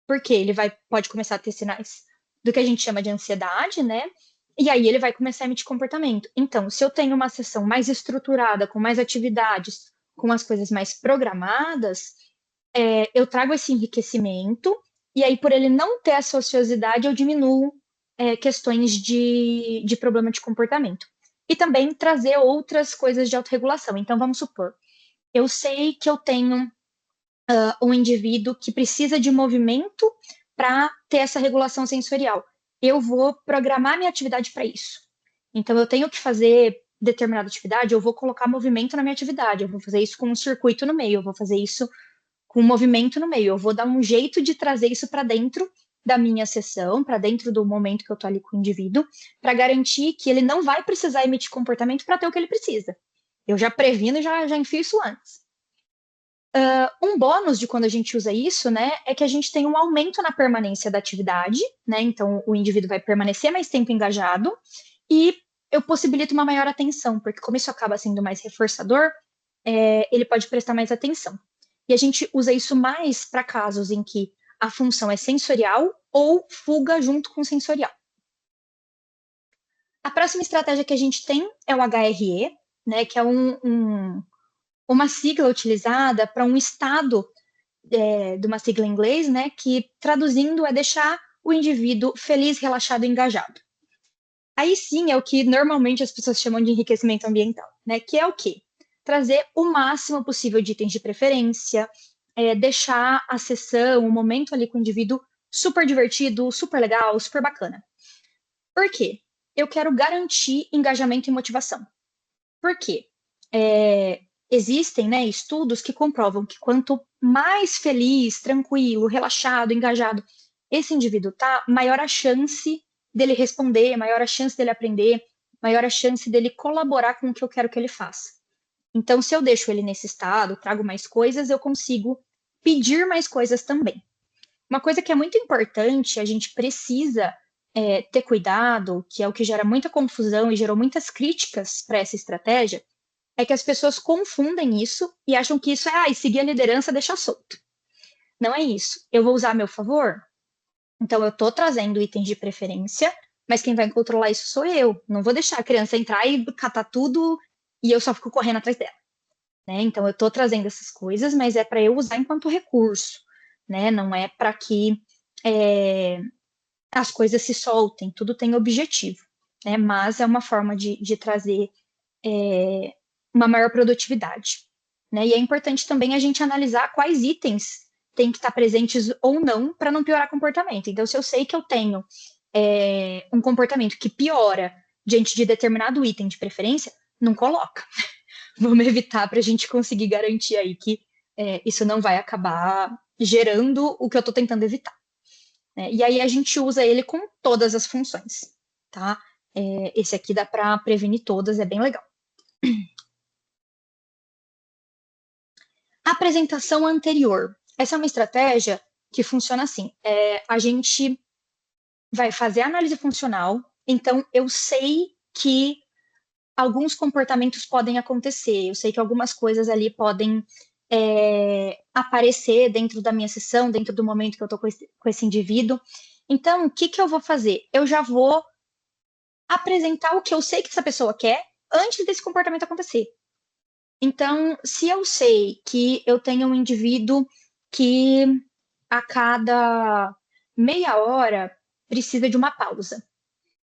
porque ele pode começar a ter sinais do que a gente chama de ansiedade, né? E aí ele vai começar a emitir comportamento. Então, se eu tenho uma sessão mais estruturada, com mais atividades, com as coisas mais programadas, eu trago esse enriquecimento, e aí por ele não ter essa ociosidade, eu diminuo questões de problema de comportamento. E também trazer outras coisas de autorregulação. Então, vamos supor, eu sei que eu tenho um indivíduo que precisa de movimento para ter essa regulação sensorial. Eu vou programar minha atividade para isso. Então, eu tenho que fazer determinada atividade, eu vou colocar movimento na minha atividade, eu vou fazer isso com um circuito no meio, eu vou fazer isso com movimento no meio, eu vou dar um jeito de trazer isso para dentro da minha sessão, para dentro do momento que eu estou ali com o indivíduo, para garantir que ele não vai precisar emitir comportamento para ter o que ele precisa. Eu já previno e já enfio isso antes. Um bônus de quando a gente usa isso, né, é que a gente tem um aumento na permanência da atividade, né, então o indivíduo vai permanecer mais tempo engajado e eu possibilito uma maior atenção, porque como isso acaba sendo mais reforçador, ele pode prestar mais atenção. E a gente usa isso mais para casos em que a função é sensorial ou fuga junto com sensorial. A próxima estratégia que a gente tem é o HRE, né, que é uma sigla utilizada para um estado de uma sigla em inglês, né, que traduzindo é deixar o indivíduo feliz, relaxado e engajado. Aí sim é o que normalmente as pessoas chamam de enriquecimento ambiental, né, que é o quê? Trazer o máximo possível de itens de preferência, deixar a sessão, o momento ali com o indivíduo super divertido, super legal, super bacana. Por quê? Eu quero garantir engajamento e motivação. Por quê? Existem, né, estudos que comprovam que quanto mais feliz, tranquilo, relaxado, engajado esse indivíduo tá, maior a chance dele responder, maior a chance dele aprender, maior a chance dele colaborar com o que eu quero que ele faça. Então, se eu deixo ele nesse estado, trago mais coisas, eu consigo pedir mais coisas também. Uma coisa que é muito importante, a gente precisa ter cuidado, que é o que gera muita confusão e gerou muitas críticas para essa estratégia, é que as pessoas confundem isso e acham que isso é seguir a liderança, deixar solto. Não é isso. Eu vou usar a meu favor? Então, eu estou trazendo itens de preferência, mas quem vai controlar isso sou eu. Não vou deixar a criança entrar e catar tudo e eu só fico correndo atrás dela. Né? Então, eu estou trazendo essas coisas, mas é para eu usar enquanto recurso. Né? Não é para que as coisas se soltem, tudo tem objetivo. Né? Mas é uma forma de trazer uma maior produtividade. Né? E é importante também a gente analisar quais itens têm que estar presentes ou não para não piorar comportamento. Então, se eu sei que eu tenho um comportamento que piora diante de determinado item de preferência, não coloca. Vamos evitar para a gente conseguir garantir aí que isso não vai acabar gerando o que eu estou tentando evitar. Né? E aí a gente usa ele com todas as funções. Tá? Esse aqui dá para prevenir todas, é bem legal. Apresentação anterior. Essa é uma estratégia que funciona assim. A gente vai fazer a análise funcional, então eu sei que alguns comportamentos podem acontecer, eu sei que algumas coisas ali podem aparecer dentro da minha sessão, dentro do momento que eu estou com esse indivíduo. Então, o que eu vou fazer? Eu já vou apresentar o que eu sei que essa pessoa quer antes desse comportamento acontecer. Então, se eu sei que eu tenho um indivíduo que a cada meia hora precisa de uma pausa.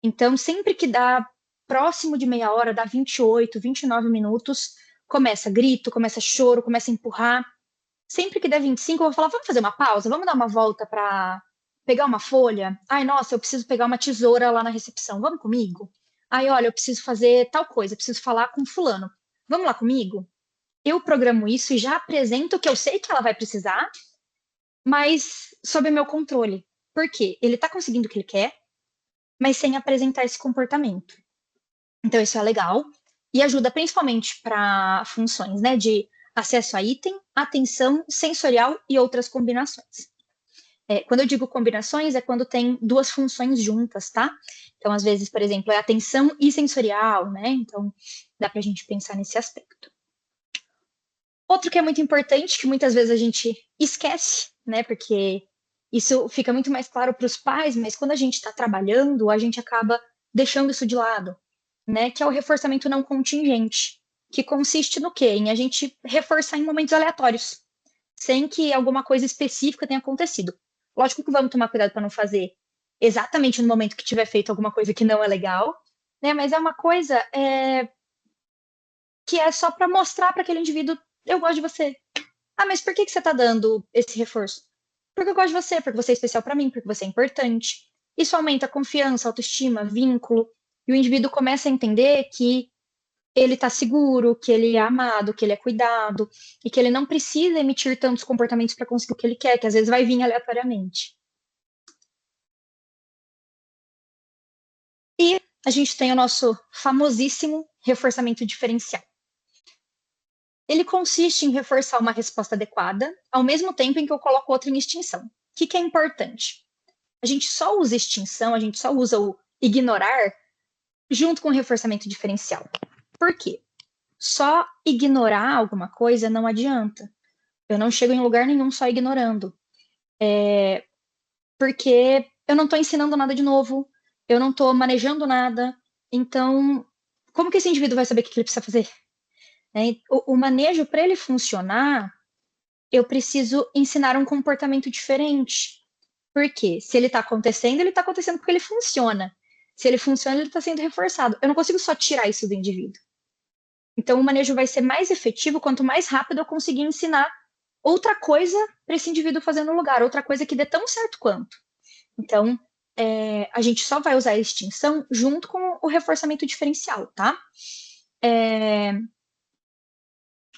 Então, sempre que dá próximo de meia hora, dá 28, 29 minutos, começa grito, começa choro, começa a empurrar. Sempre que der 25, eu vou falar, vamos fazer uma pausa? Vamos dar uma volta para pegar uma folha? Ai, nossa, eu preciso pegar uma tesoura lá na recepção, vamos comigo? Ai, olha, eu preciso fazer tal coisa, eu preciso falar com fulano. Vamos lá comigo? Eu programo isso e já apresento o que eu sei que ela vai precisar, mas sob meu controle. Por quê? Ele está conseguindo o que ele quer, mas sem apresentar esse comportamento. Então, isso é legal e ajuda principalmente para funções, né, de acesso a item, atenção, sensorial e outras combinações. Quando eu digo combinações, é quando tem duas funções juntas, tá? Então, às vezes, por exemplo, é atenção e sensorial, né? Então, dá para a gente pensar nesse aspecto. Outro que é muito importante, que muitas vezes a gente esquece, né? Porque isso fica muito mais claro para os pais, mas quando a gente está trabalhando, a gente acaba deixando isso de lado, né? Que é o reforçamento não contingente, que consiste no quê? Em a gente reforçar em momentos aleatórios, sem que alguma coisa específica tenha acontecido. Lógico que vamos tomar cuidado para não fazer exatamente no momento que tiver feito alguma coisa que não é legal, né? Mas é uma coisa que é só para mostrar para aquele indivíduo: eu gosto de você. Ah, mas por que você está dando esse reforço? Porque eu gosto de você, porque você é especial para mim, porque você é importante. Isso aumenta a confiança, a autoestima, vínculo, e o indivíduo começa a entender que ele está seguro, que ele é amado, que ele é cuidado, e que ele não precisa emitir tantos comportamentos para conseguir o que ele quer, que às vezes vai vir aleatoriamente. E a gente tem o nosso famosíssimo reforçamento diferencial. ele consiste em reforçar uma resposta adequada, ao mesmo tempo em que eu coloco outra em extinção. O que é importante? A gente só usa extinção, a gente só usa o ignorar junto com o reforçamento diferencial. Por quê? Só ignorar alguma coisa não adianta. Eu não chego em lugar nenhum só ignorando. Porque eu não estou ensinando nada de novo, eu não estou manejando nada. Então, como que esse indivíduo vai saber o que ele precisa fazer? O manejo, para ele funcionar, eu preciso ensinar um comportamento diferente. Por quê? Se ele está acontecendo porque ele funciona. Se ele funciona, ele está sendo reforçado. Eu não consigo só tirar isso do indivíduo. Então, o manejo vai ser mais efetivo quanto mais rápido eu conseguir ensinar outra coisa para esse indivíduo fazer no lugar, outra coisa que dê tão certo quanto. Então, a gente só vai usar a extinção junto com o reforçamento diferencial, tá?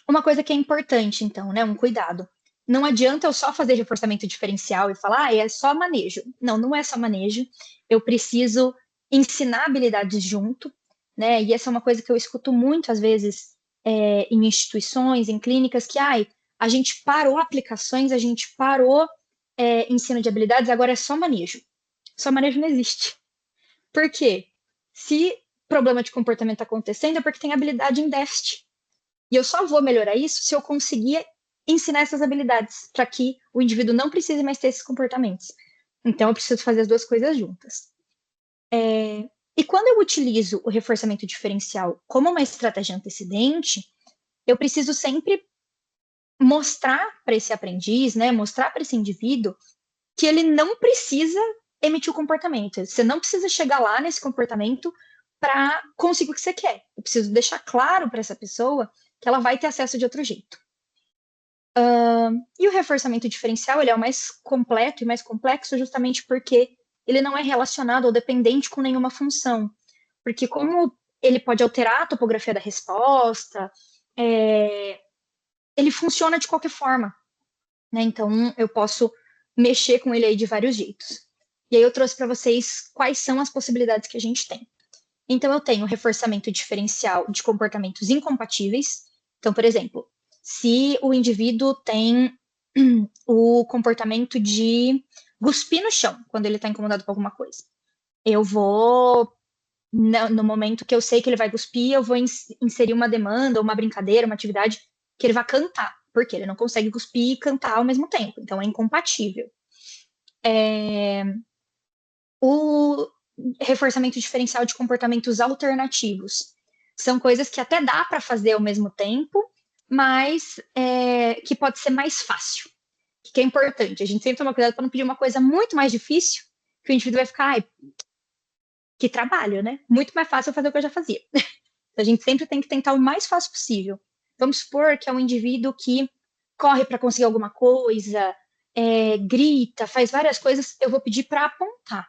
Uma coisa que é importante, então, né? Um cuidado. Não adianta eu só fazer reforçamento diferencial e falar, é só manejo. Não, não é só manejo. Eu preciso ensinar habilidades junto, né? E essa é uma coisa que eu escuto muito, às vezes, em instituições, em clínicas, que, a gente parou aplicações, a gente parou ensino de habilidades, agora é só manejo. Só manejo não existe. Por quê? Se problema de comportamento está acontecendo, é porque tem habilidade em déficit. E eu só vou melhorar isso se eu conseguir ensinar essas habilidades, para que o indivíduo não precise mais ter esses comportamentos. Então, eu preciso fazer as duas coisas juntas. E quando eu utilizo o reforçamento diferencial como uma estratégia antecedente, eu preciso sempre mostrar para esse aprendiz, né, mostrar para esse indivíduo que ele não precisa emitir o comportamento. Você não precisa chegar lá nesse comportamento para conseguir o que você quer. Eu preciso deixar claro para essa pessoa que ela vai ter acesso de outro jeito. E o reforçamento diferencial ele é o mais completo e mais complexo justamente porque ele não é relacionado ou dependente com nenhuma função. Porque como ele pode alterar a topografia da resposta, ele funciona de qualquer forma. Né? Então, eu posso mexer com ele aí de vários jeitos. E aí eu trouxe para vocês quais são as possibilidades que a gente tem. Então, eu tenho reforçamento diferencial de comportamentos incompatíveis. Então, por exemplo, se o indivíduo tem o comportamento de cuspir no chão quando ele está incomodado com alguma coisa, eu vou, no momento que eu sei que ele vai cuspir, eu vou inserir uma demanda, uma brincadeira, uma atividade que ele vai cantar, porque ele não consegue cuspir e cantar ao mesmo tempo, então é incompatível. O reforçamento diferencial de comportamentos alternativos são coisas que até dá para fazer ao mesmo tempo, mas que pode ser mais fácil. O que é importante? A gente sempre toma cuidado para não pedir uma coisa muito mais difícil, que o indivíduo vai ficar, que trabalho, né? Muito mais fácil eu fazer o que eu já fazia. A gente sempre tem que tentar o mais fácil possível. Vamos supor que é um indivíduo que corre para conseguir alguma coisa, grita, faz várias coisas, eu vou pedir para apontar.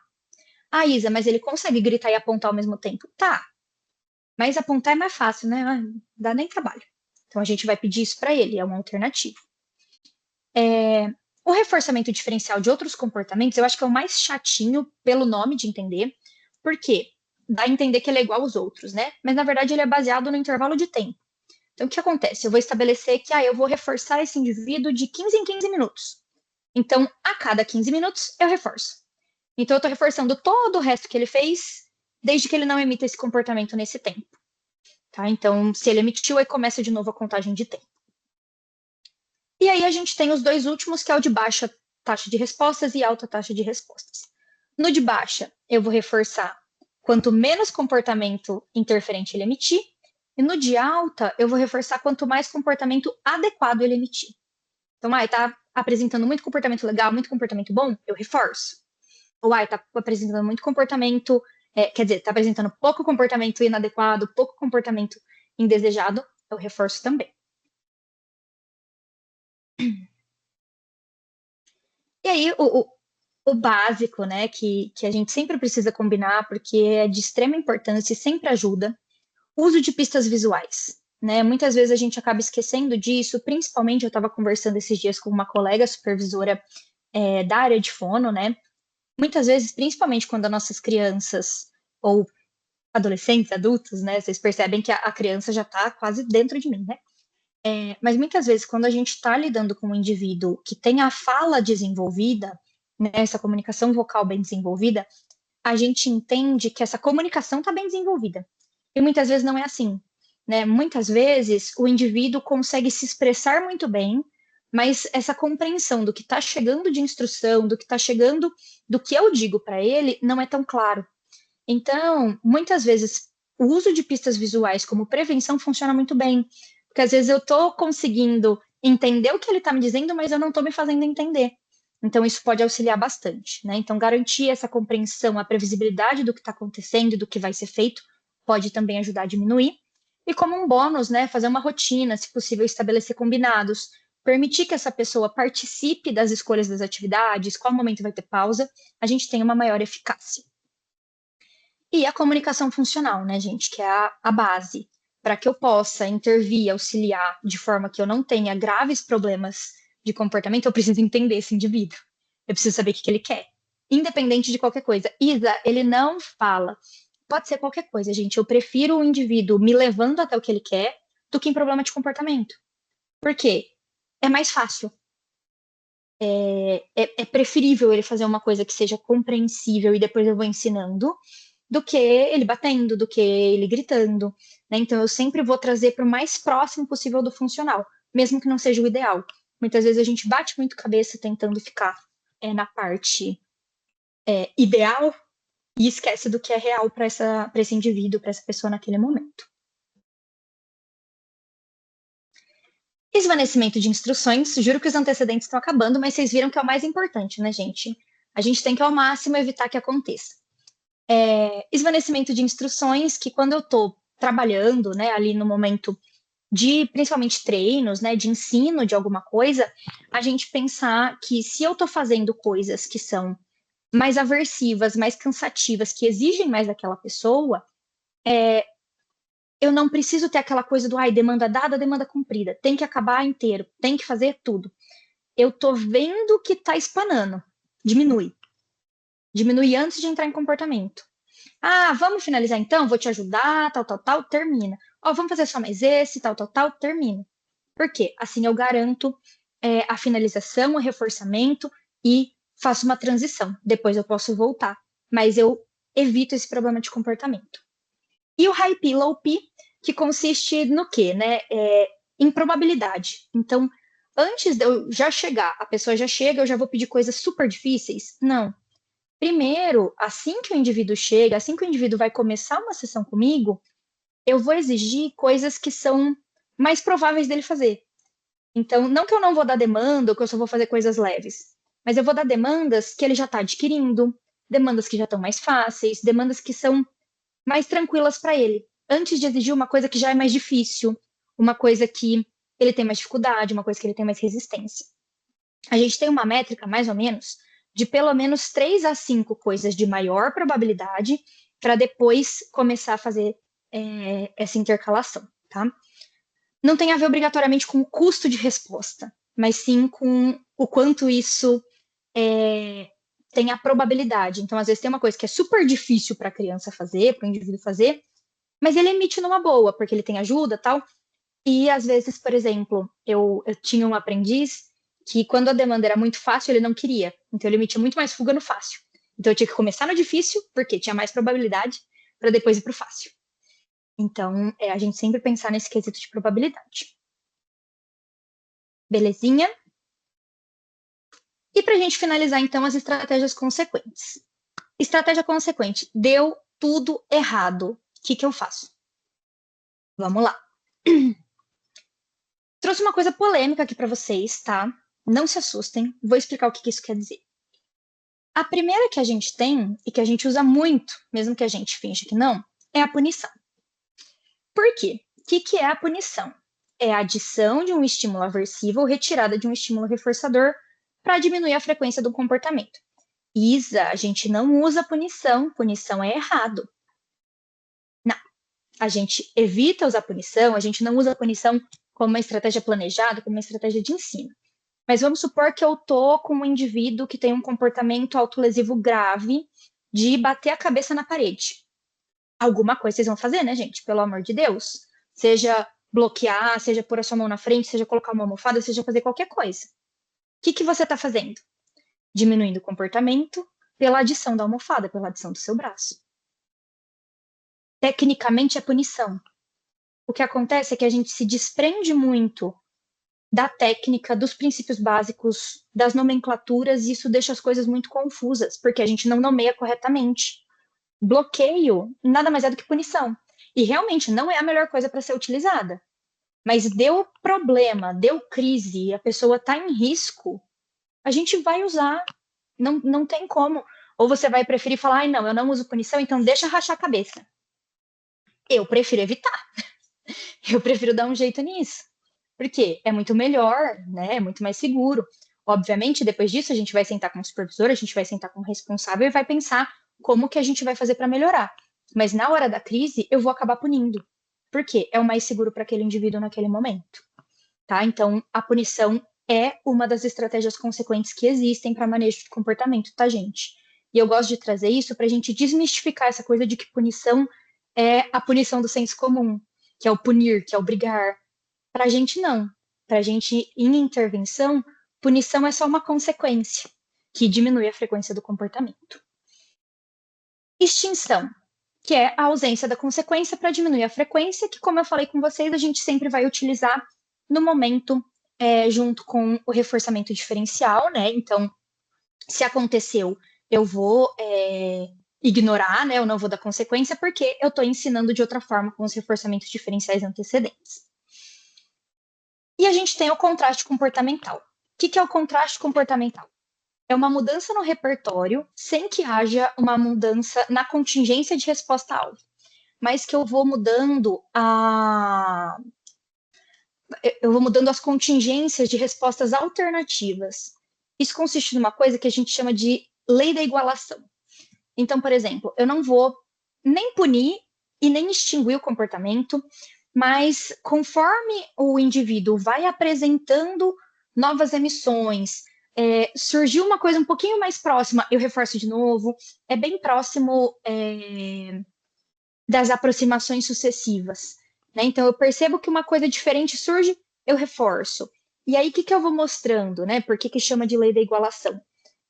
Isa, mas ele consegue gritar e apontar ao mesmo tempo? Tá, mas apontar é mais fácil, né? Não dá nem trabalho. Então a gente vai pedir isso para ele, é uma alternativa. O reforçamento diferencial de outros comportamentos, eu acho que é o mais chatinho pelo nome de entender, porque dá a entender que ele é igual aos outros, né? Mas na verdade ele é baseado no intervalo de tempo. Então o que acontece? Eu vou estabelecer que eu vou reforçar esse indivíduo de 15 em 15 minutos. Então, a cada 15 minutos, eu reforço. Então, eu estou reforçando todo o resto que ele fez, desde que ele não emita esse comportamento nesse tempo. Tá? Então, se ele emitiu, aí começa de novo a contagem de tempo. E aí a gente tem os dois últimos, que é o de baixa taxa de respostas e alta taxa de respostas. No de baixa, eu vou reforçar quanto menos comportamento interferente ele emitir, e no de alta, eu vou reforçar quanto mais comportamento adequado ele emitir. Então, tá apresentando muito comportamento legal, muito comportamento bom, eu reforço. Ou tá apresentando muito comportamento, quer dizer, tá apresentando pouco comportamento inadequado, pouco comportamento indesejado, eu reforço também. E aí, o básico, né, que a gente sempre precisa combinar, porque é de extrema importância e sempre ajuda, uso de pistas visuais. Né? Muitas vezes a gente acaba esquecendo disso, principalmente eu estava conversando esses dias com uma colega supervisora da área de fono, né? Muitas vezes, principalmente quando as nossas crianças ou adolescentes, adultos, né? Vocês percebem que a criança já está quase dentro de mim, né? Mas muitas vezes, quando a gente está lidando com um indivíduo que tem a fala desenvolvida, né, essa comunicação vocal bem desenvolvida, a gente entende que essa comunicação está bem desenvolvida. E muitas vezes não é assim, né? Muitas vezes o indivíduo consegue se expressar muito bem, mas essa compreensão do que está chegando de instrução, do que está chegando, do que eu digo para ele, não é tão claro. Então, muitas vezes, o uso de pistas visuais como prevenção funciona muito bem, porque às vezes eu estou conseguindo entender o que ele está me dizendo, mas eu não estou me fazendo entender. Então, isso pode auxiliar bastante, né? Então, garantir essa compreensão, a previsibilidade do que está acontecendo e do que vai ser feito, pode também ajudar a diminuir. E como um bônus, né, fazer uma rotina, se possível, estabelecer combinados, permitir que essa pessoa participe das escolhas das atividades, qual momento vai ter pausa, a gente tem uma maior eficácia. E a comunicação funcional, né, gente, que é a base para que eu possa intervir, auxiliar de forma que eu não tenha graves problemas de comportamento, eu preciso entender esse indivíduo. Eu preciso saber o que ele quer, independente de qualquer coisa. Isa, ele não fala. Pode ser qualquer coisa, gente. Eu prefiro o indivíduo me levando até o que ele quer do que em problema de comportamento. Por quê? É mais fácil. É preferível ele fazer uma coisa que seja compreensível e depois eu vou ensinando, do que ele batendo, do que ele gritando, né? Então eu sempre vou trazer para o mais próximo possível do funcional, mesmo que não seja o ideal. Muitas vezes a gente bate muito cabeça tentando ficar na parte ideal e esquece do que é real para esse indivíduo, para essa pessoa naquele momento. Esvanecimento de instruções, juro que os antecedentes estão acabando, mas vocês viram que é o mais importante, né, gente? A gente tem que ao máximo evitar que aconteça. Esvanecimento de instruções, que quando eu estou trabalhando, né, ali no momento de, principalmente treinos, né, de ensino de alguma coisa, a gente pensar que se eu estou fazendo coisas que são mais aversivas, mais cansativas, que exigem mais daquela pessoa, eu não preciso ter aquela coisa do, demanda dada, demanda cumprida, tem que acabar inteiro, tem que fazer tudo. Eu tô vendo que tá espanando, diminui. Diminui antes de entrar em comportamento. Vamos finalizar então? Vou te ajudar, tal, termina. Vamos fazer só mais esse, tal, termina. Por quê? Assim eu garanto a finalização, o reforçamento e faço uma transição. Depois eu posso voltar, mas eu evito esse problema de comportamento. E o high P, low P, que consiste no quê, né? Em probabilidade. Então, antes de eu já chegar, a pessoa já chega, eu já vou pedir coisas super difíceis? Não. Primeiro, assim que o indivíduo chega, assim que o indivíduo vai começar uma sessão comigo, eu vou exigir coisas que são mais prováveis dele fazer. Então, não que eu não vou dar demanda ou que eu só vou fazer coisas leves, mas eu vou dar demandas que ele já está adquirindo, demandas que já estão mais fáceis, demandas que são mais tranquilas para ele, antes de exigir uma coisa que já é mais difícil, uma coisa que ele tem mais dificuldade, uma coisa que ele tem mais resistência. A gente tem uma métrica, mais ou menos, de pelo menos 3 a 5 coisas de maior probabilidade para depois começar a fazer essa intercalação, tá? Não tem a ver obrigatoriamente com o custo de resposta, mas sim com o quanto isso tem a probabilidade. Então, às vezes, tem uma coisa que é super difícil para a criança fazer, para o indivíduo fazer, mas ele emite numa boa, porque ele tem ajuda tal. E, às vezes, por exemplo, eu tinha um aprendiz que, quando a demanda era muito fácil, ele não queria. Então, ele emitia muito mais fuga no fácil. Então, eu tinha que começar no difícil, porque tinha mais probabilidade, para depois ir para o fácil. Então, a gente sempre pensar nesse quesito de probabilidade. Belezinha? E para a gente finalizar, então, as estratégias consequentes. Estratégia consequente. Deu tudo errado. O que eu faço? Vamos lá. Trouxe uma coisa polêmica aqui para vocês, tá? Não se assustem. Vou explicar o que isso quer dizer. A primeira que a gente tem, e que a gente usa muito, mesmo que a gente finja que não, é a punição. Por quê? O que é a punição? É a adição de um estímulo aversivo ou retirada de um estímulo reforçador para diminuir a frequência do comportamento. Isa, a gente não usa punição é errado. Não, a gente evita usar punição, a gente não usa punição como uma estratégia planejada, como uma estratégia de ensino. Mas vamos supor que eu tô com um indivíduo que tem um comportamento autolesivo grave de bater a cabeça na parede. Alguma coisa vocês vão fazer, né, gente? Pelo amor de Deus. Seja bloquear, seja pôr a sua mão na frente, seja colocar uma almofada, seja fazer qualquer coisa. O que você está fazendo? Diminuindo o comportamento pela adição da almofada, pela adição do seu braço. Tecnicamente é punição. O que acontece é que a gente se desprende muito da técnica, dos princípios básicos, das nomenclaturas, e isso deixa as coisas muito confusas, porque a gente não nomeia corretamente. Bloqueio nada mais é do que punição. E realmente não é a melhor coisa para ser utilizada. Mas deu problema, deu crise, a pessoa está em risco, a gente vai usar. Não tem como. Ou você vai preferir falar, ai, não, eu não uso punição, então deixa rachar a cabeça. Eu prefiro evitar. Eu prefiro dar um jeito nisso. Porque é muito melhor, né? É muito mais seguro. Obviamente, depois disso, a gente vai sentar com o supervisor, a gente vai sentar com o responsável e vai pensar como que a gente vai fazer para melhorar. Mas na hora da crise, eu vou acabar punindo. Porque é o mais seguro para aquele indivíduo naquele momento. Tá? Então, a punição é uma das estratégias consequentes que existem para manejo de comportamento, tá, gente? E eu gosto de trazer isso para a gente desmistificar essa coisa de que punição é a punição do senso comum, que é o punir, que é o brigar. Para a gente, não. Para a gente, em intervenção, punição é só uma consequência que diminui a frequência do comportamento. Extinção, que é a ausência da consequência para diminuir a frequência, que, como eu falei com vocês, a gente sempre vai utilizar no momento junto com o reforçamento diferencial, né? Então, se aconteceu, eu vou ignorar, né? Eu não vou dar consequência, porque eu estou ensinando de outra forma com os reforçamentos diferenciais antecedentes. E a gente tem o contraste comportamental. O que é o contraste comportamental? É uma mudança no repertório sem que haja uma mudança na contingência de resposta-alvo, mas que eu vou mudando as contingências de respostas alternativas. Isso consiste numa coisa que a gente chama de lei da igualação. Então, por exemplo, eu não vou nem punir e nem extinguir o comportamento, mas conforme o indivíduo vai apresentando novas emissões, surgiu uma coisa um pouquinho mais próxima, eu reforço de novo, é bem próximo das aproximações sucessivas. Né? Então, eu percebo que uma coisa diferente surge, eu reforço. E aí, o que eu vou mostrando? Né? Por que chama de lei da igualação?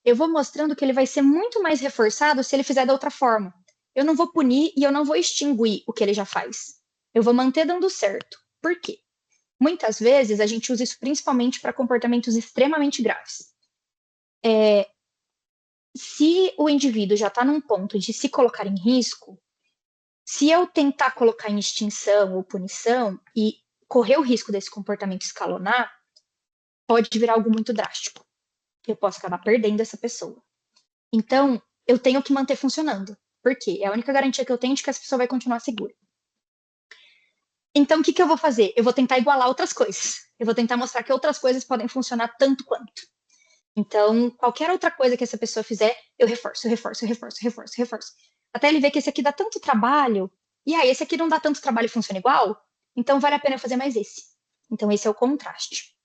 Eu vou mostrando que ele vai ser muito mais reforçado se ele fizer da outra forma. Eu não vou punir e eu não vou extinguir o que ele já faz. Eu vou manter dando certo. Por quê? Muitas vezes a gente usa isso principalmente para comportamentos extremamente graves. Se o indivíduo já está num ponto de se colocar em risco, se eu tentar colocar em extinção ou punição e correr o risco desse comportamento escalonar, pode virar algo muito drástico. Eu posso acabar perdendo essa pessoa. Então, eu tenho que manter funcionando. Por quê? É a única garantia que eu tenho de que essa pessoa vai continuar segura. Então, o que eu vou fazer? Eu vou tentar igualar outras coisas. Eu vou tentar mostrar que outras coisas podem funcionar tanto quanto. Então, qualquer outra coisa que essa pessoa fizer, eu reforço. Até ele ver que esse aqui dá tanto trabalho, e aí esse aqui não dá tanto trabalho e funciona igual, então vale a pena fazer mais esse. Então, esse é o contraste.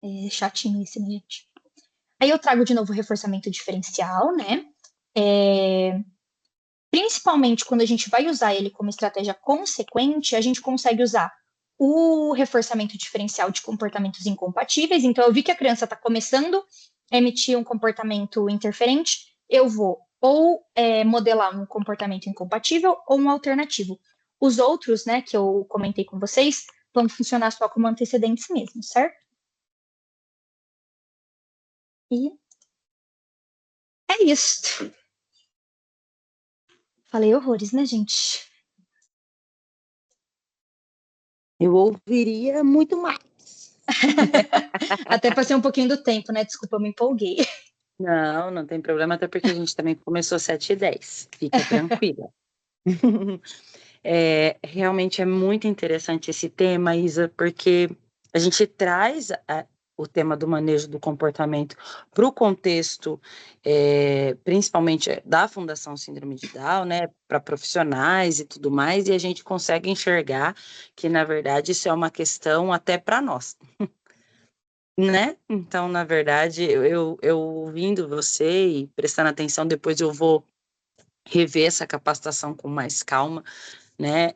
É chatinho esse, né, gente? Aí eu trago de novo o reforçamento diferencial, né? Principalmente quando a gente vai usar ele como estratégia consequente, a gente consegue usar o reforçamento diferencial de comportamentos incompatíveis. Então, eu vi que a criança está começando a emitir um comportamento interferente, eu vou ou modelar um comportamento incompatível ou um alternativo. Os outros, né, que eu comentei com vocês, vão funcionar só como antecedentes mesmo, certo? E é isso. Falei horrores, né, gente?
Eu ouviria muito mais.
Até passei um pouquinho do tempo, né? Desculpa, eu me empolguei.
Não tem problema, até porque a gente também começou 7h10. Fica tranquila. Realmente é muito interessante esse tema, Isa, porque a gente traz o tema do manejo do comportamento para o contexto, principalmente da Fundação Síndrome de Down, né, para profissionais e tudo mais, e a gente consegue enxergar que, na verdade, isso é uma questão até para nós. Né? Então, na verdade, eu ouvindo você e prestando atenção, depois eu vou rever essa capacitação com mais calma, né?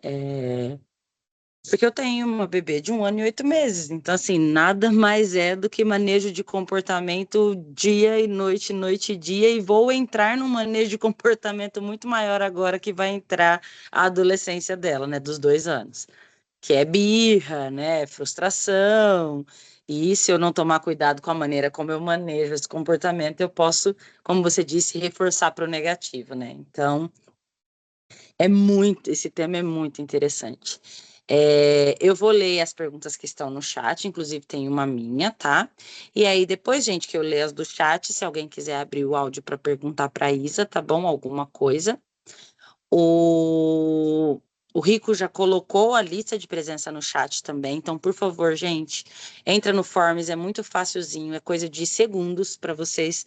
Porque eu tenho uma bebê de 1 ano e 8 meses, então, assim, nada mais é do que manejo de comportamento dia e noite, noite e dia, e vou entrar num manejo de comportamento muito maior agora que vai entrar a adolescência dela, né, dos 2 anos, que é birra, né, frustração, e se eu não tomar cuidado com a maneira como eu manejo esse comportamento, eu posso, como você disse, reforçar para o negativo, né, então... esse tema é muito interessante. Eu vou ler as perguntas que estão no chat, inclusive tem uma minha, tá? E aí, depois, gente, que eu ler as do chat, se alguém quiser abrir o áudio para perguntar para a Isa, tá bom? Alguma coisa. O Rico já colocou a lista de presença no chat também, então, por favor, gente, entra no Forms, é muito facilzinho, é coisa de segundos para vocês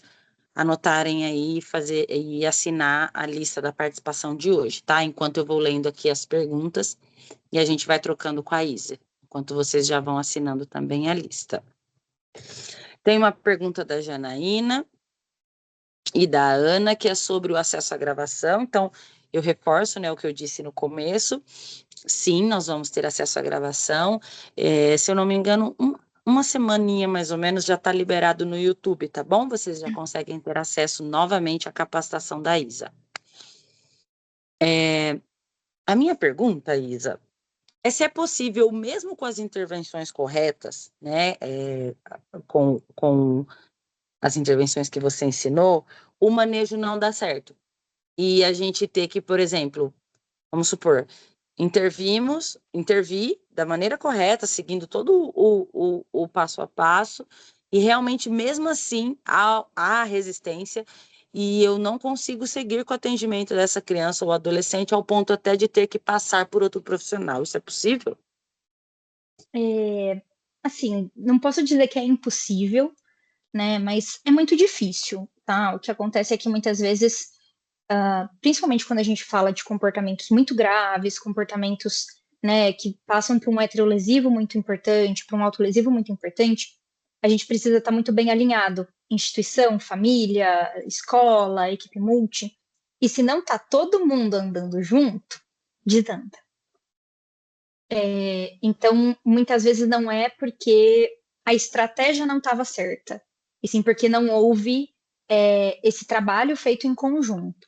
anotarem aí fazer e assinar a lista da participação de hoje, tá? Enquanto eu vou lendo aqui as perguntas e a gente vai trocando com a Isa, enquanto vocês já vão assinando também a lista. Tem uma pergunta da Janaína e da Ana, que é sobre o acesso à gravação. Então, eu reforço, né, o que eu disse no começo. Sim, nós vamos ter acesso à gravação. Se eu não me engano, uma semaninha mais ou menos já está liberado no YouTube, tá bom? Vocês já conseguem ter acesso novamente à capacitação da Isa. A minha pergunta, Isa, é se é possível, mesmo com as intervenções corretas, né, com as intervenções que você ensinou, o manejo não dá certo. E a gente ter que, por exemplo, vamos supor, intervir da maneira correta, seguindo todo o passo a passo, e realmente, mesmo assim, há resistência, e eu não consigo seguir com o atendimento dessa criança ou adolescente ao ponto até de ter que passar por outro profissional. Isso é possível?
Assim, não posso dizer que é impossível, né? Mas é muito difícil, tá? O que acontece é que muitas vezes, principalmente quando a gente fala de comportamentos muito graves, comportamentos, né, que passam por um heterolesivo muito importante, por um autolesivo muito importante, a gente precisa estar muito bem alinhado, instituição, família, escola, equipe multi. E se não tá todo mundo andando junto, desanda. Então, muitas vezes não é porque a estratégia não estava certa, e sim porque não houve esse trabalho feito em conjunto.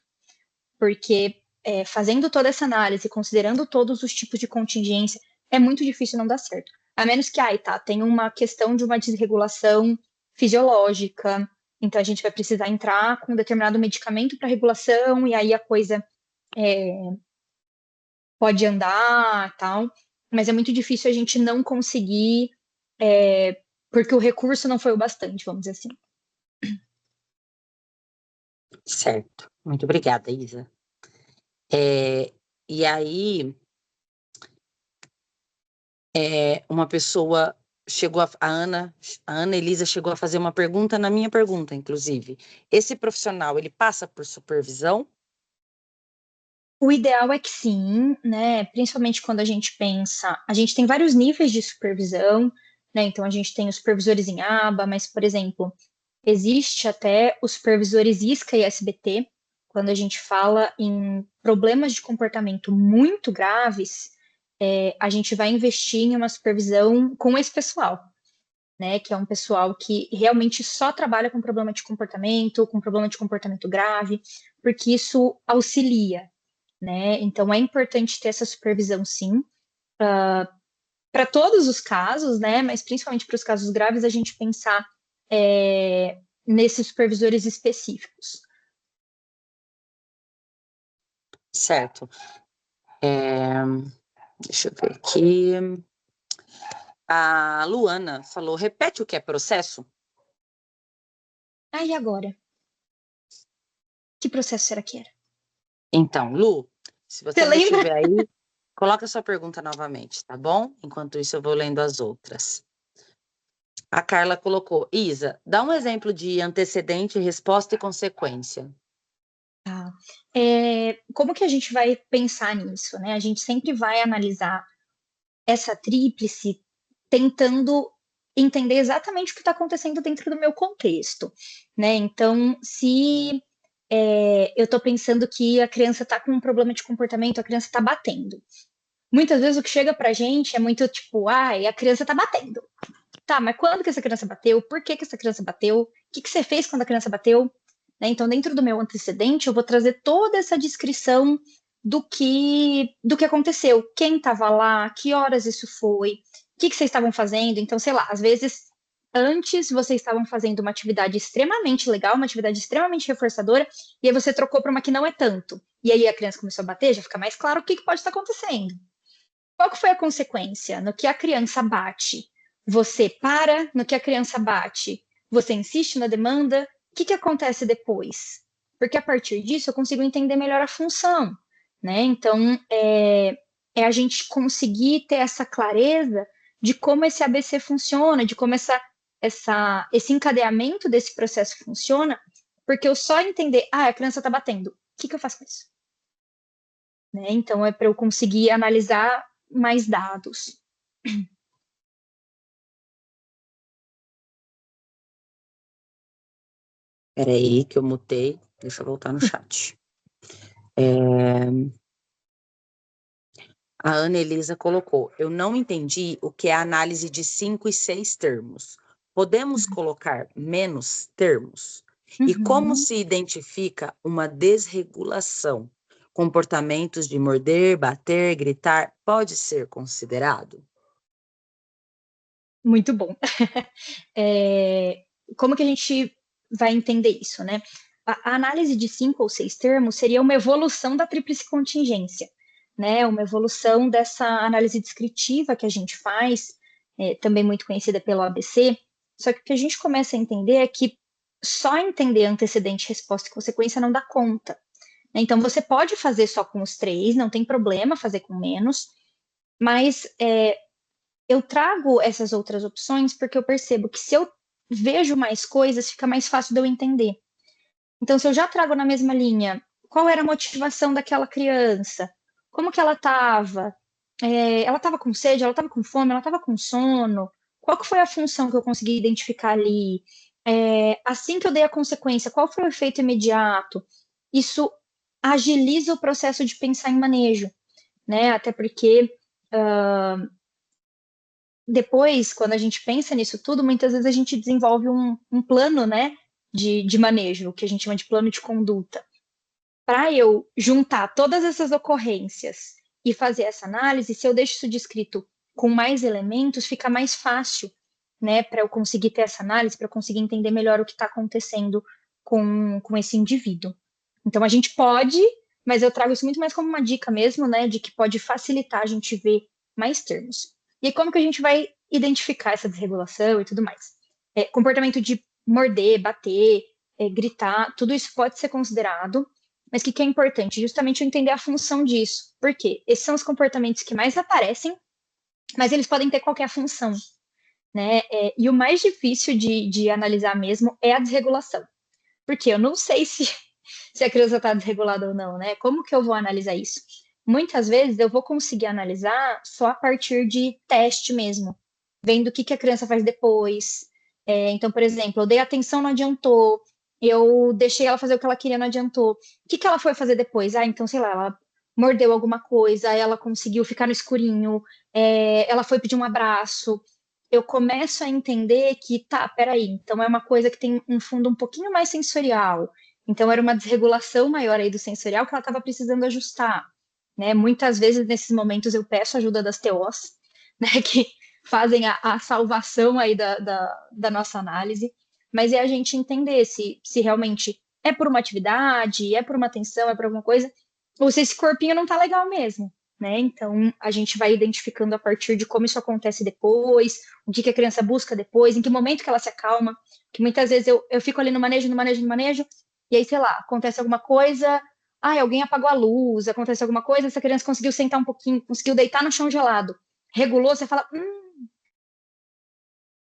Porque fazendo toda essa análise, considerando todos os tipos de contingência, é muito difícil não dar certo. A menos que, tem uma questão de uma desregulação fisiológica, então a gente vai precisar entrar com um determinado medicamento para regulação, e aí a coisa pode andar, tal, mas é muito difícil a gente não conseguir, porque o recurso não foi o bastante, vamos dizer assim.
Certo. Muito obrigada, Isa. E aí, uma pessoa chegou, a Ana Elisa chegou a fazer uma pergunta na minha pergunta, inclusive. Esse profissional, ele passa por supervisão?
O ideal é que sim, né? Principalmente quando a gente pensa, a gente tem vários níveis de supervisão, né? Então a gente tem os supervisores em aba, mas, por exemplo, existe até os supervisores ISCA e SBT, quando a gente fala em problemas de comportamento muito graves, a gente vai investir em uma supervisão com esse pessoal, né? Que é um pessoal que realmente só trabalha com problema de comportamento grave, porque isso auxilia, né? Então é importante ter essa supervisão, sim, para todos os casos, né? Mas principalmente para os casos graves, a gente pensar nesses supervisores específicos.
Certo. Deixa eu ver aqui. A Luana falou, repete o que é processo?
E agora? Que processo será que era?
Então, Lu, se você
Você
ainda
lembra?
estiver aí, coloca sua pergunta novamente, tá bom? Enquanto isso, eu vou lendo as outras. A Carla colocou, Isa, dá um exemplo de antecedente, resposta e consequência.
Como que a gente vai pensar nisso, né? A gente sempre vai analisar essa tríplice tentando entender exatamente o que está acontecendo dentro do meu contexto, né? Então, se eu estou pensando que a criança está com um problema de comportamento, a criança está batendo. Muitas vezes o que chega pra gente é muito tipo, a criança tá batendo. Tá, mas quando que essa criança bateu? Por que que essa criança bateu? O que que você fez quando a criança bateu? Né? Então, dentro do meu antecedente, eu vou trazer toda essa descrição do que aconteceu. Quem estava lá, que horas isso foi, o que que vocês estavam fazendo. Então, sei lá, às vezes, antes vocês estavam fazendo uma atividade extremamente legal, uma atividade extremamente reforçadora, e aí você trocou para uma que não é tanto. E aí a criança começou a bater, já fica mais claro o que que pode estar acontecendo. Qual que foi a consequência? No que a criança bate, você para, no que a criança bate, você insiste na demanda, o que, que acontece depois? Porque a partir disso eu consigo entender melhor a função, né? Então, é a gente conseguir ter essa clareza de como esse ABC funciona, de como esse encadeamento desse processo funciona, porque eu só entender, a criança está batendo, o que, que eu faço com isso? Né? Então, é para eu conseguir analisar mais dados.
Peraí, que eu mutei. Deixa eu voltar no chat. A Ana Elisa colocou: eu não entendi o que é análise de 5 e 6 termos. Podemos colocar menos termos? E como se identifica uma desregulação? Comportamentos de morder, bater, gritar, pode ser considerado?
Muito bom. Como que a gente vai entender isso, né? A análise de 5 ou 6 termos seria uma evolução da tríplice contingência, né? Uma evolução dessa análise descritiva que a gente faz, também muito conhecida pelo ABC. Só que o que a gente começa a entender é que só entender antecedente, resposta e consequência não dá conta. Então, você pode fazer só com os 3, não tem problema fazer com menos, mas eu trago essas outras opções porque eu percebo que se eu vejo mais coisas, fica mais fácil de eu entender. Então, se eu já trago na mesma linha, qual era a motivação daquela criança? Como que ela estava? Ela estava com sede? Ela estava com fome? Ela estava com sono? Qual que foi a função que eu consegui identificar ali? Assim que eu dei a consequência, qual foi o efeito imediato? Isso agiliza o processo de pensar em manejo, né? Até porque depois, quando a gente pensa nisso tudo, muitas vezes a gente desenvolve um plano, né, de manejo, o que a gente chama de plano de conduta. Para eu juntar todas essas ocorrências e fazer essa análise, se eu deixo isso descrito com mais elementos, fica mais fácil, né, para eu conseguir ter essa análise, para eu conseguir entender melhor o que está acontecendo com esse indivíduo. Então, a gente pode, mas eu trago isso muito mais como uma dica mesmo, né, de que pode facilitar a gente ver mais termos. E aí, como que a gente vai identificar essa desregulação e tudo mais? Comportamento de morder, bater, gritar, tudo isso pode ser considerado, mas o que é importante? Justamente eu entender a função disso. Por quê? Esses são os comportamentos que mais aparecem, mas eles podem ter qualquer função, né? E o mais difícil de analisar mesmo é a desregulação. Porque eu não sei se a criança está desregulada ou não, né? Como que eu vou analisar isso? Muitas vezes eu vou conseguir analisar só a partir de teste mesmo, vendo o que a criança faz depois. Então, por exemplo, eu dei atenção, não adiantou, eu deixei ela fazer o que ela queria, não adiantou. O que ela foi fazer depois? Então, sei lá, ela mordeu alguma coisa, ela conseguiu ficar no escurinho, ela foi pedir um abraço. Eu começo a entender que, tá, peraí, então é uma coisa que tem um fundo um pouquinho mais sensorial. Então, era uma desregulação maior aí do sensorial que ela estava precisando ajustar, né? Muitas vezes, nesses momentos, eu peço ajuda das TOs, né, que fazem a salvação aí da nossa análise, mas é a gente entender se realmente é por uma atividade, é por uma atenção, é por alguma coisa, ou se esse corpinho não tá legal mesmo, né? Então, a gente vai identificando a partir de como isso acontece depois, o que a criança busca depois, em que momento que ela se acalma, que muitas vezes eu fico ali no manejo, e aí, sei lá, acontece alguma coisa, alguém apagou a luz, acontece alguma coisa, essa criança conseguiu sentar um pouquinho, conseguiu deitar no chão gelado, regulou, você fala,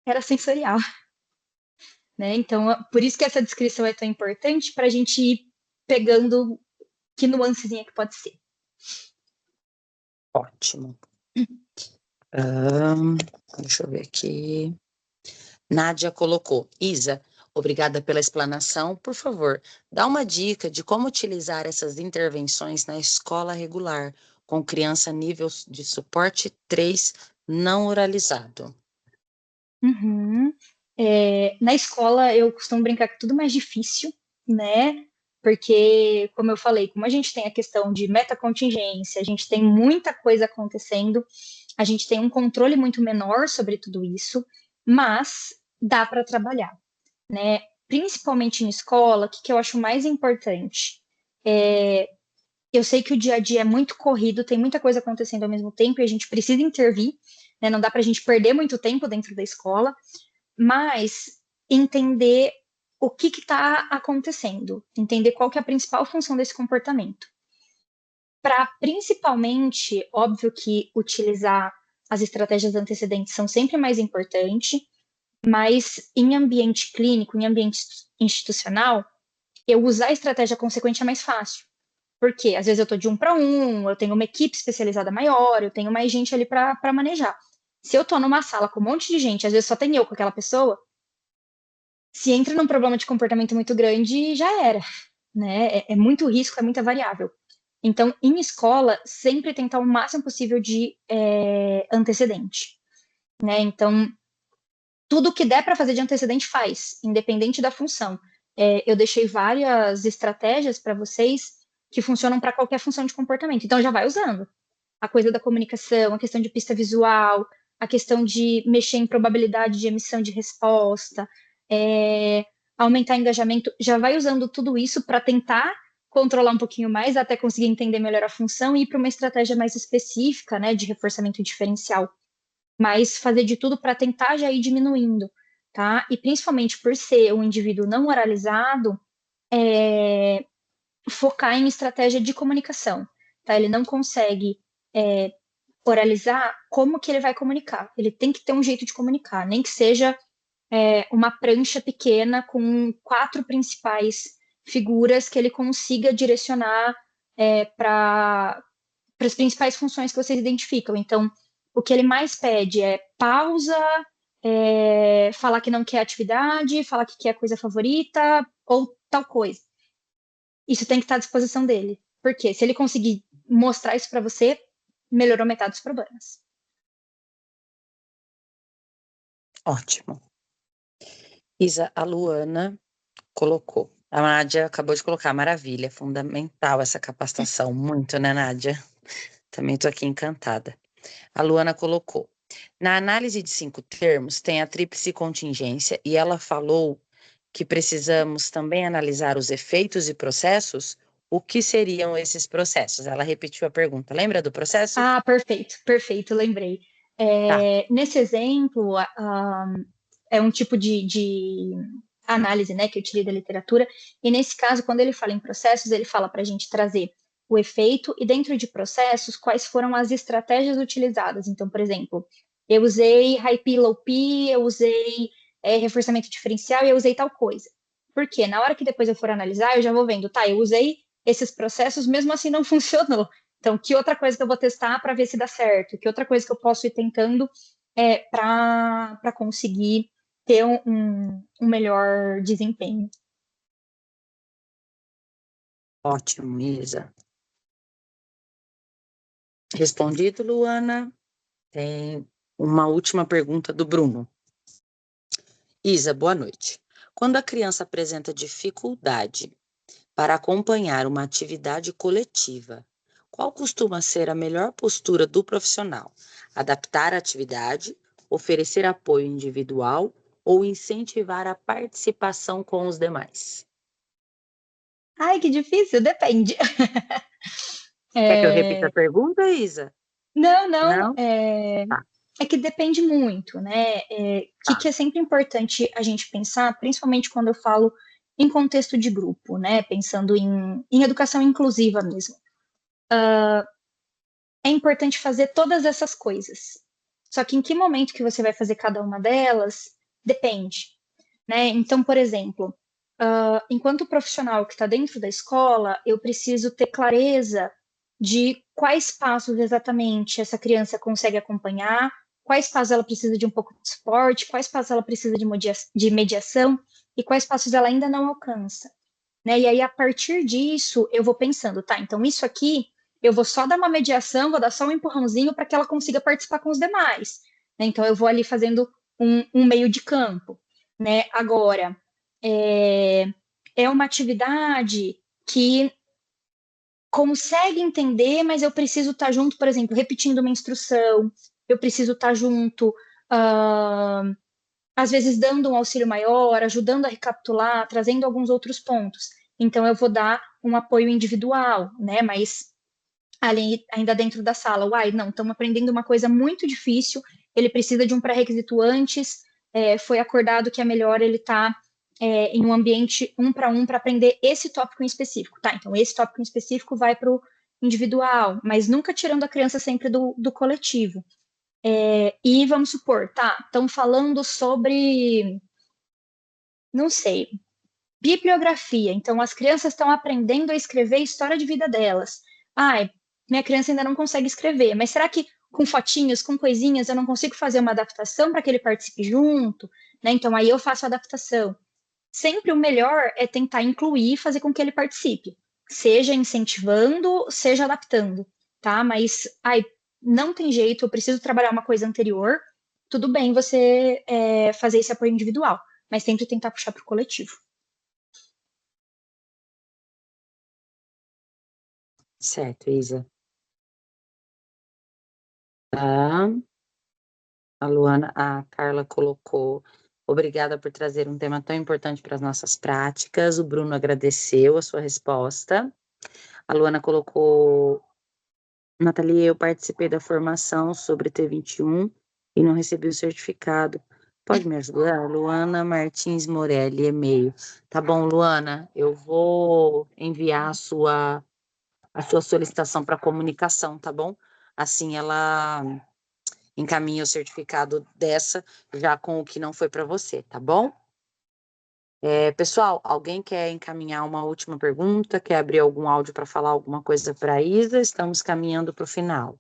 era sensorial, né? Então, por isso que essa descrição é tão importante para a gente ir pegando que nuancezinha que pode ser.
Ótimo. Deixa eu ver aqui. Nádia colocou: Isa, Obrigada pela explanação. Por favor, dá uma dica de como utilizar essas intervenções na escola regular, com criança nível de suporte 3 não oralizado.
Uhum. Na escola eu costumo brincar que é tudo mais difícil, né? Porque, como eu falei, como a gente tem a questão de metacontingência, a gente tem muita coisa acontecendo, a gente tem um controle muito menor sobre tudo isso, mas dá para trabalhar, né? Principalmente em escola, o que, que eu acho mais importante? Eu sei que o dia a dia é muito corrido, tem muita coisa acontecendo ao mesmo tempo e a gente precisa intervir, né? Não dá para a gente perder muito tempo dentro da escola, mas entender o que está acontecendo, entender qual que é a principal função desse comportamento. Para principalmente, óbvio que utilizar as estratégias antecedentes são sempre mais importantes, mas em ambiente clínico, em ambiente institucional, eu usar a estratégia consequente é mais fácil. Porque às vezes eu estou de 1 para 1, eu tenho uma equipe especializada maior, eu tenho mais gente ali para manejar. Se eu estou numa sala com um monte de gente, às vezes só tem eu com aquela pessoa, se entra num problema de comportamento muito grande, já era, né? É muito risco, é muita variável. Então, em escola, sempre tentar o máximo possível de antecedente, né? Então, tudo que der para fazer de antecedente faz, independente da função. Eu deixei várias estratégias para vocês que funcionam para qualquer função de comportamento. Então, já vai usando. A coisa da comunicação, a questão de pista visual, a questão de mexer em probabilidade de emissão de resposta, aumentar engajamento, já vai usando tudo isso para tentar controlar um pouquinho mais, até conseguir entender melhor a função e ir para uma estratégia mais específica, né, de reforçamento diferencial. Mas fazer de tudo para tentar já ir diminuindo, tá? E principalmente por ser um indivíduo não oralizado, focar em estratégia de comunicação, tá? Ele não consegue oralizar, como que ele vai comunicar? Ele tem que ter um jeito de comunicar, nem que seja uma prancha pequena com 4 principais figuras que ele consiga direcionar para as principais funções que vocês identificam. Então, o que ele mais pede é pausa, falar que não quer atividade, falar que quer coisa favorita ou tal coisa. Isso tem que estar à disposição dele. Porque se ele conseguir mostrar isso para você, melhorou metade dos problemas.
Ótimo. Isa, a Luana colocou. A Nádia acabou de colocar, maravilha, fundamental essa capacitação, muito, né, Nádia? Também estou aqui encantada. A Luana colocou. Na análise de 5 termos, tem a tríplice contingência e ela falou que precisamos também analisar os efeitos e processos. O que seriam esses processos? Ela repetiu a pergunta. Lembra do processo?
Ah, perfeito, lembrei.
Tá.
Nesse exemplo, é um tipo de análise, né, que eu tirei da literatura, e nesse caso, quando ele fala em processos, ele fala para a gente trazer o efeito e dentro de processos, quais foram as estratégias utilizadas. Então, por exemplo, eu usei high P, low P, eu usei reforçamento diferencial e eu usei tal coisa. Por quê? Na hora que depois eu for analisar, eu já vou vendo, tá, eu usei esses processos, mesmo assim não funcionou. Então, que outra coisa que eu vou testar para ver se dá certo? Que outra coisa que eu posso ir tentando para conseguir ter um melhor desempenho?
Ótimo, Isa. Respondido, Luana. Tem uma última pergunta do Bruno. Isa, boa noite. Quando a criança apresenta dificuldade para acompanhar uma atividade coletiva, qual costuma ser a melhor postura do profissional? Adaptar a atividade, oferecer apoio individual ou incentivar a participação com os demais?
Ai, que difícil, depende.
Quer que eu repita a pergunta, Isa?
Não,
Não? Tá,
é que depende muito, né? Que é sempre importante a gente pensar, principalmente quando eu falo em contexto de grupo, né? Pensando em educação inclusiva mesmo. É importante fazer todas essas coisas. Só que em que momento que você vai fazer cada uma delas, depende, né? Então, por exemplo, enquanto profissional que está dentro da escola, eu preciso ter clareza de quais passos exatamente essa criança consegue acompanhar, quais passos ela precisa de um pouco de suporte, quais passos ela precisa de mediação. e quais passos ela ainda não alcança, né? E aí, a partir disso, eu vou pensando, tá, então isso aqui, eu vou só dar uma mediação, vou dar só um empurrãozinho para que ela consiga participar com os demais, né? Então, eu vou ali fazendo um meio de campo, né? Agora, é uma atividade que consegue entender, mas eu preciso estar junto, por exemplo, repetindo uma instrução, eu preciso estar junto, às vezes dando um auxílio maior, ajudando a recapitular, trazendo alguns outros pontos. Então, eu vou dar um apoio individual, né? Mas ali, ainda dentro da sala, uai, não, estamos aprendendo uma coisa muito difícil, ele precisa de um pré-requisito antes, foi acordado que é melhor ele estar em um ambiente para aprender esse tópico em específico, tá? Então, esse tópico em específico vai para o individual, mas nunca tirando a criança sempre do coletivo. E vamos supor, tá? Estão falando sobre, não sei, bibliografia. Então, as crianças estão aprendendo a escrever a história de vida delas. Ai, minha criança ainda não consegue escrever, mas será que com fotinhos, com coisinhas, eu não consigo fazer uma adaptação para que ele participe junto? Né? Então, aí eu faço a adaptação. Sempre o melhor é tentar incluir e fazer com que ele participe, seja incentivando, seja adaptando, tá? Mas, ai, não tem jeito, eu preciso trabalhar uma coisa anterior, tudo bem você fazer esse apoio individual, mas sempre tentar puxar para o coletivo.
Certo, Isa. Tá. A Luana, a Carla colocou, obrigada por trazer um tema tão importante para as nossas práticas. O Bruno agradeceu a sua resposta. A Luana colocou, Nathalie, eu participei da formação sobre T21 e não recebi o certificado. Pode me ajudar? Luana Martins Morelli, e-mail. Tá bom, Luana, eu vou enviar a sua solicitação para comunicação, tá bom? Assim ela encaminha o certificado dessa já com o que não foi para você, tá bom? Pessoal, alguém quer encaminhar uma última pergunta? Quer abrir algum áudio para falar alguma coisa para a Isa? Estamos caminhando para o final.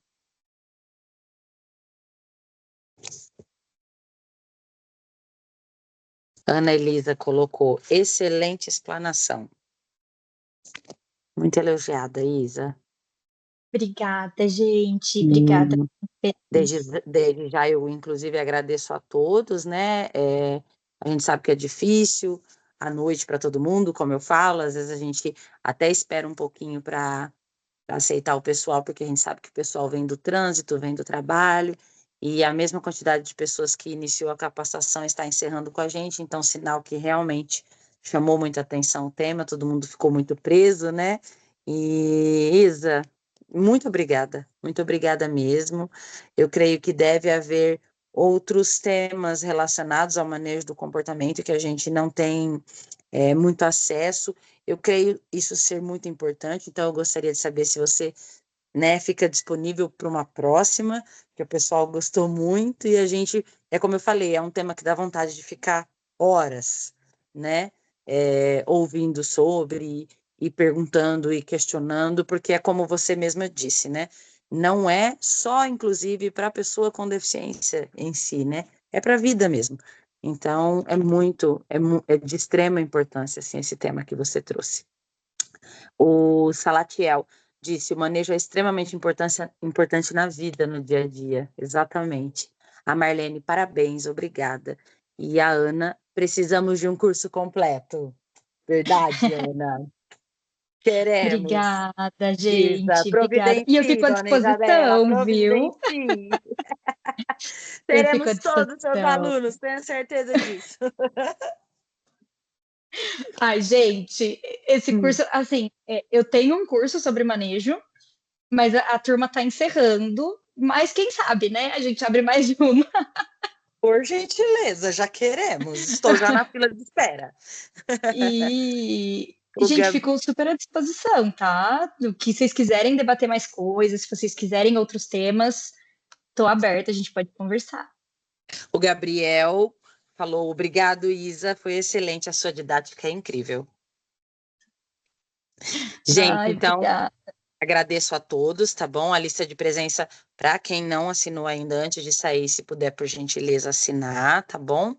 Ana Elisa colocou, excelente explanação. Muito elogiada, Isa.
Obrigada, gente. Obrigada.
Desde já eu, inclusive, agradeço a todos, né? A gente sabe que é difícil à noite para todo mundo, como eu falo, às vezes a gente até espera um pouquinho para aceitar o pessoal, porque a gente sabe que o pessoal vem do trânsito, vem do trabalho, e a mesma quantidade de pessoas que iniciou a capacitação está encerrando com a gente, então sinal que realmente chamou muita atenção o tema, todo mundo ficou muito preso, né? E Isa, muito obrigada mesmo. Eu creio que deve haver outros temas relacionados ao manejo do comportamento que a gente não tem muito acesso. Eu creio isso ser muito importante, então eu gostaria de saber se você, né, fica disponível para uma próxima, que o pessoal gostou muito e a gente, como eu falei, é um tema que dá vontade de ficar horas, né, ouvindo sobre e perguntando e questionando, porque é como você mesma disse, né, não é só, inclusive, para a pessoa com deficiência em si, né, é para a vida mesmo. Então, é de extrema importância, assim, esse tema que você trouxe. O Salatiel disse, o manejo é extremamente importante na vida, no dia a dia. Exatamente. A Marlene, parabéns, obrigada. E a Ana, precisamos de um curso completo. Verdade, Ana? Queremos.
Obrigada,
Isa,
gente. Obrigada. E eu
providencie,
fico à
dona Isabela,
disposição, viu?
providencie.
Eu fico à
Teremos todos os seus
disposição.
alunos, tenho certeza disso.
Ai, gente, esse curso, assim, eu tenho um curso sobre manejo, mas a turma está encerrando. Mas quem sabe, né? A gente abre mais de uma.
Por gentileza, já queremos. Estou já na fila de espera.
E,
O
gente,
Gab...
ficou super à disposição, tá? Do que vocês quiserem debater mais coisas, se vocês quiserem outros temas, estou aberta, a gente pode conversar.
o Gabriel falou, obrigado, Isa, foi excelente, a sua didática é incrível. Gente,
Ai,
então,
obrigada.
agradeço a todos, tá bom? A lista de presença Para quem não assinou ainda, antes de sair, se puder, por gentileza, assinar, tá bom?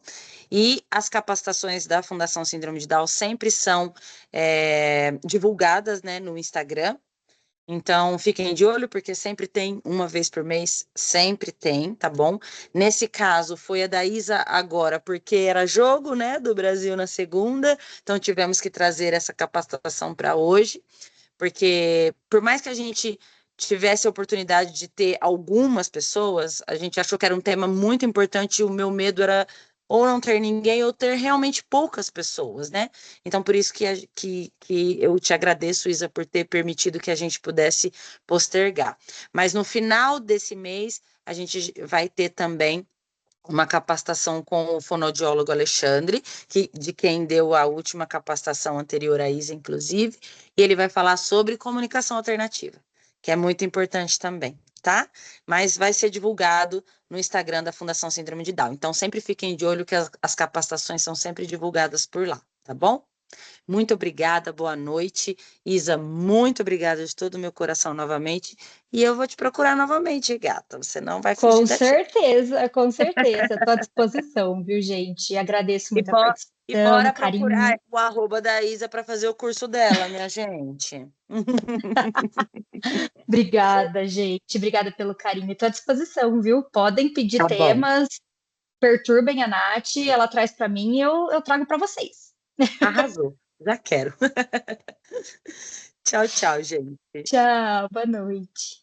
E as capacitações da Fundação Síndrome de Down sempre são divulgadas, né, no Instagram. Então, fiquem de olho, porque sempre tem, uma vez por mês, sempre tem, tá bom? Nesse caso, foi a da Isa agora, porque era jogo, né, do Brasil na segunda, então tivemos que trazer essa capacitação para hoje, porque por mais que a gente tivesse a oportunidade de ter algumas pessoas, a gente achou que era um tema muito importante e o meu medo era ou não ter ninguém ou ter realmente poucas pessoas, né? Então, por isso que eu te agradeço, Isa, por ter permitido que a gente pudesse postergar. Mas no final desse mês, a gente vai ter também uma capacitação com o fonoaudiólogo Alexandre, de quem deu a última capacitação anterior à Isa, inclusive, e ele vai falar sobre comunicação alternativa, que é muito importante também, tá? Mas vai ser divulgado no Instagram da Fundação Síndrome de Down. Então, sempre fiquem de olho que as capacitações são sempre divulgadas por lá, tá bom? Muito obrigada, boa noite. Isa, muito obrigada de todo o meu coração novamente. E eu vou te procurar novamente, gata. Você não vai fugir
Com
daqui.
certeza, com certeza. Estou à disposição, viu, gente? Agradeço
E,
muito a
bo- e
participação,
bora
o
procurar
carinho.
o arroba da Isa para fazer o curso dela, minha gente.
Obrigada, gente. Obrigada pelo carinho. Estou à disposição, viu? Podem pedir
Tá bom.
temas, perturbem a Nath, ela traz para mim e eu trago para vocês.
Arrasou. Já quero. Tchau, tchau, gente.
Tchau, boa noite.